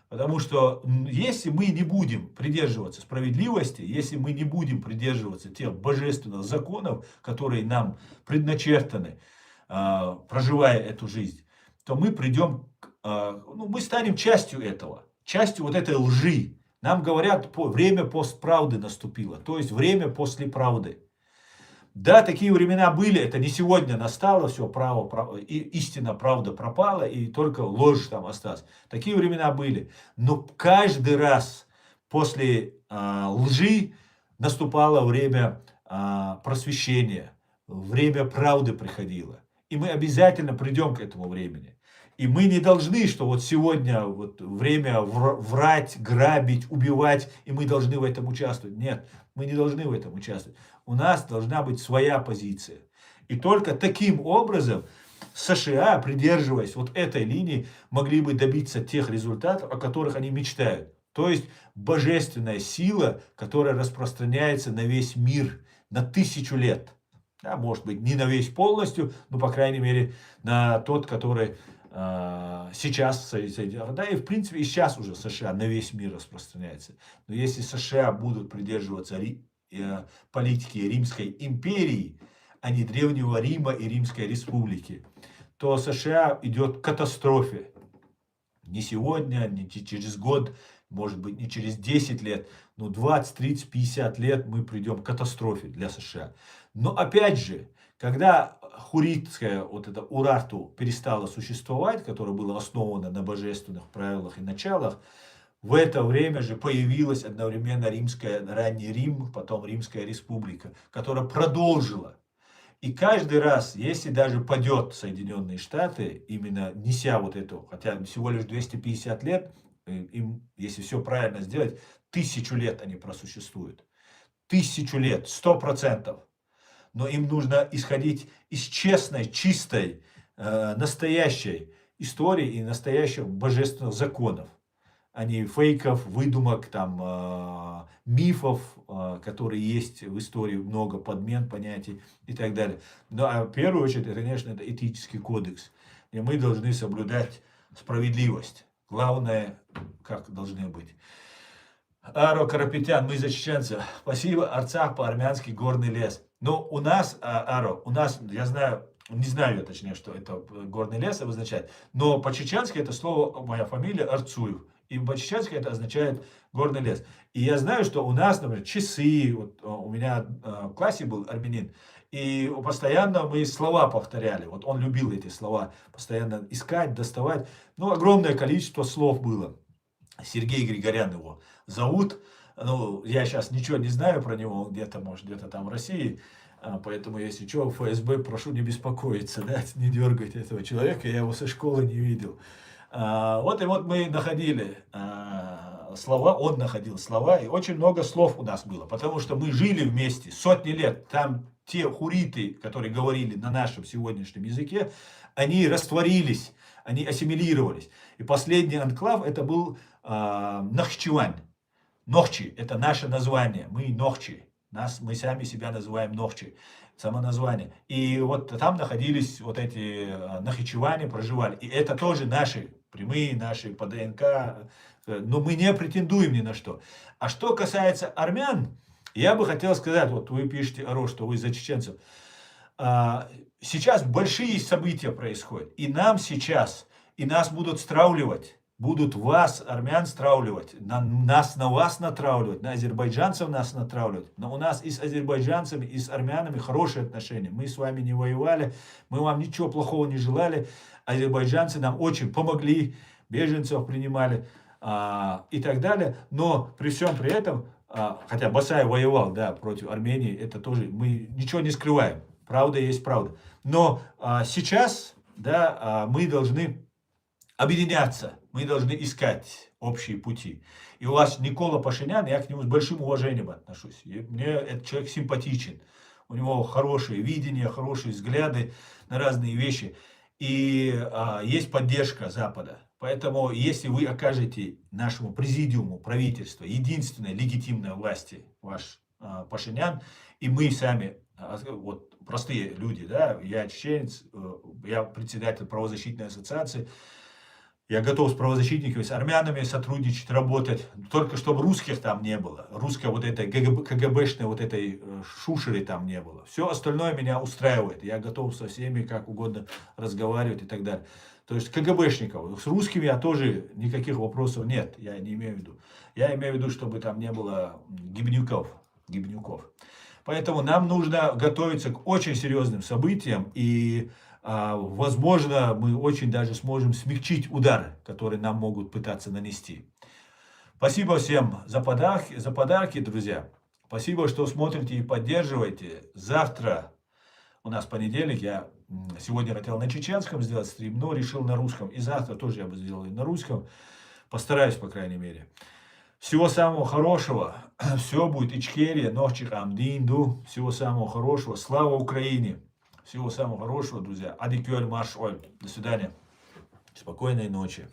Потому что если мы не будем придерживаться справедливости, если мы не будем придерживаться тех божественных законов, которые нам предначертаны, проживая эту жизнь, то мы придем, мы станем частью этого, частью вот этой лжи. Нам говорят, время постправды наступило, то есть время после правды. Да, такие времена были, это не сегодня настало, все, истина, правда пропала, и только ложь там осталась. Такие времена были. Но каждый раз после лжи наступало время просвещения, время правды приходило. И мы обязательно придем к этому времени. И мы не должны, что вот сегодня время врать, грабить, убивать, и мы должны в этом участвовать. Нет, мы не должны в этом участвовать. У нас должна быть своя позиция. И только таким образом США, придерживаясь вот этой линии, могли бы добиться тех результатов, о которых они мечтают. То есть божественная сила, которая распространяется на весь мир, на 1000 лет. Да, может быть, не на весь полностью, но, по крайней мере, на тот, который сейчас, да и в принципе и сейчас уже США на весь мир распространяется. Но если США будут придерживаться политики Римской империи, а не Древнего Рима и Римской республики, то США идет к катастрофе. Не сегодня, не через год, может быть, не через 10 лет, но 20, 30, 50 лет мы придем к катастрофе для США. Но опять же, когда хуритская вот эта Урарту перестала существовать, которая была основана на божественных правилах и началах, в это время же появилась одновременно ранний Рим, потом Римская республика, которая продолжила. И каждый раз, если даже падет Соединенные Штаты, именно неся вот эту, хотя всего лишь 250 лет, им, если все правильно сделать, 1000 лет они просуществуют. 1000 лет, 100%. Но им нужно исходить из честной, чистой, настоящей истории и настоящих божественных законов, а не фейков, выдумок, там, мифов, которые есть в истории, много подмен понятий и так далее. Но в первую очередь, это, конечно, это этический кодекс, и мы должны соблюдать справедливость. Главное, как должны быть. Аро Карапетян, мы за чеченцев. Спасибо, Арцах по-армянски горный лес. Но у нас, Аро, я знаю, не знаю точнее, что это горный лес обозначает, но по-чеченски это слово, моя фамилия Арцуев. И по-чеченски это означает горный лес. И я знаю, что у нас, например, часы, вот у меня в классе был армянин, и постоянно мы слова повторяли. Вот он любил эти слова постоянно искать, доставать. Ну, огромное количество слов было. Сергей Григорян его зовут. Ну, я сейчас ничего не знаю про него, где-то, может, где-то там в России. Поэтому, если что, ФСБ, прошу не беспокоиться, да, не дергайте этого человека, я его со школы не видел. Вот и вот мы находили слова, он находил слова, и очень много слов у нас было, потому что мы жили вместе сотни лет. Там те хуриты, которые говорили на нашем сегодняшнем языке, они растворились, они ассимилировались. И последний анклав это был Нахчевань. Нохчи – это наше название, мы Нохчи. Мы сами себя называем Нохчи, само название. И вот там находились вот эти нахичеване, проживали. И это тоже наши, прямые наши по ДНК, но мы не претендуем ни на что. А что касается армян, я бы хотел сказать, вот вы пишете, Арош, что вы за чеченцев. Сейчас большие события происходят. И нам сейчас, и нас будут стравливать. Будут вас, армян, стравливать, нас на вас натравливать, на азербайджанцев нас натравливать. Но у нас и с азербайджанцами, и с армянами хорошие отношения. Мы с вами не воевали, мы вам ничего плохого не желали. Азербайджанцы нам очень помогли, беженцев принимали и так далее. Но при всем при этом, хотя Басаев воевал, да, против Армении, это тоже, мы ничего не скрываем. Правда есть правда. Но сейчас, да, мы должны объединяться, мы должны искать общие пути. И у вас Никола Пашинян, я к нему с большим уважением отношусь. И мне этот человек симпатичен. У него хорошее видение, хорошие взгляды на разные вещи. И есть поддержка Запада. Поэтому, если вы окажете нашему президиуму, правительству, единственной легитимной власти, ваш Пашинян, и мы сами, вот простые люди, да, я чеченец, я председатель правозащитной ассоциации, я готов с правозащитниками, с армянами сотрудничать, работать, только чтобы русских там не было, русской вот этой КГБшной вот этой шушеры там не было. Все остальное меня устраивает, я готов со всеми как угодно разговаривать и так далее. То есть КГБшников, с русскими я тоже никаких вопросов нет, я не имею в виду. Я имею в виду, чтобы там не было гибнюков. Поэтому нам нужно готовиться к очень серьезным событиям и возможно, мы очень даже сможем смягчить удар, который нам могут пытаться нанести. Спасибо всем за подарки, друзья. Спасибо, что смотрите и поддерживаете. Завтра у нас понедельник. Я сегодня хотел на чеченском сделать стрим, но решил на русском. И завтра тоже я бы сделал на русском. Постараюсь, по крайней мере. Всего самого хорошего. Все будет Ичкерия, Нохчик Амдинду. Всего самого хорошего. Слава Украине! Всего самого хорошего, друзья. Адикюэль Марш Оль. До свидания. Спокойной ночи.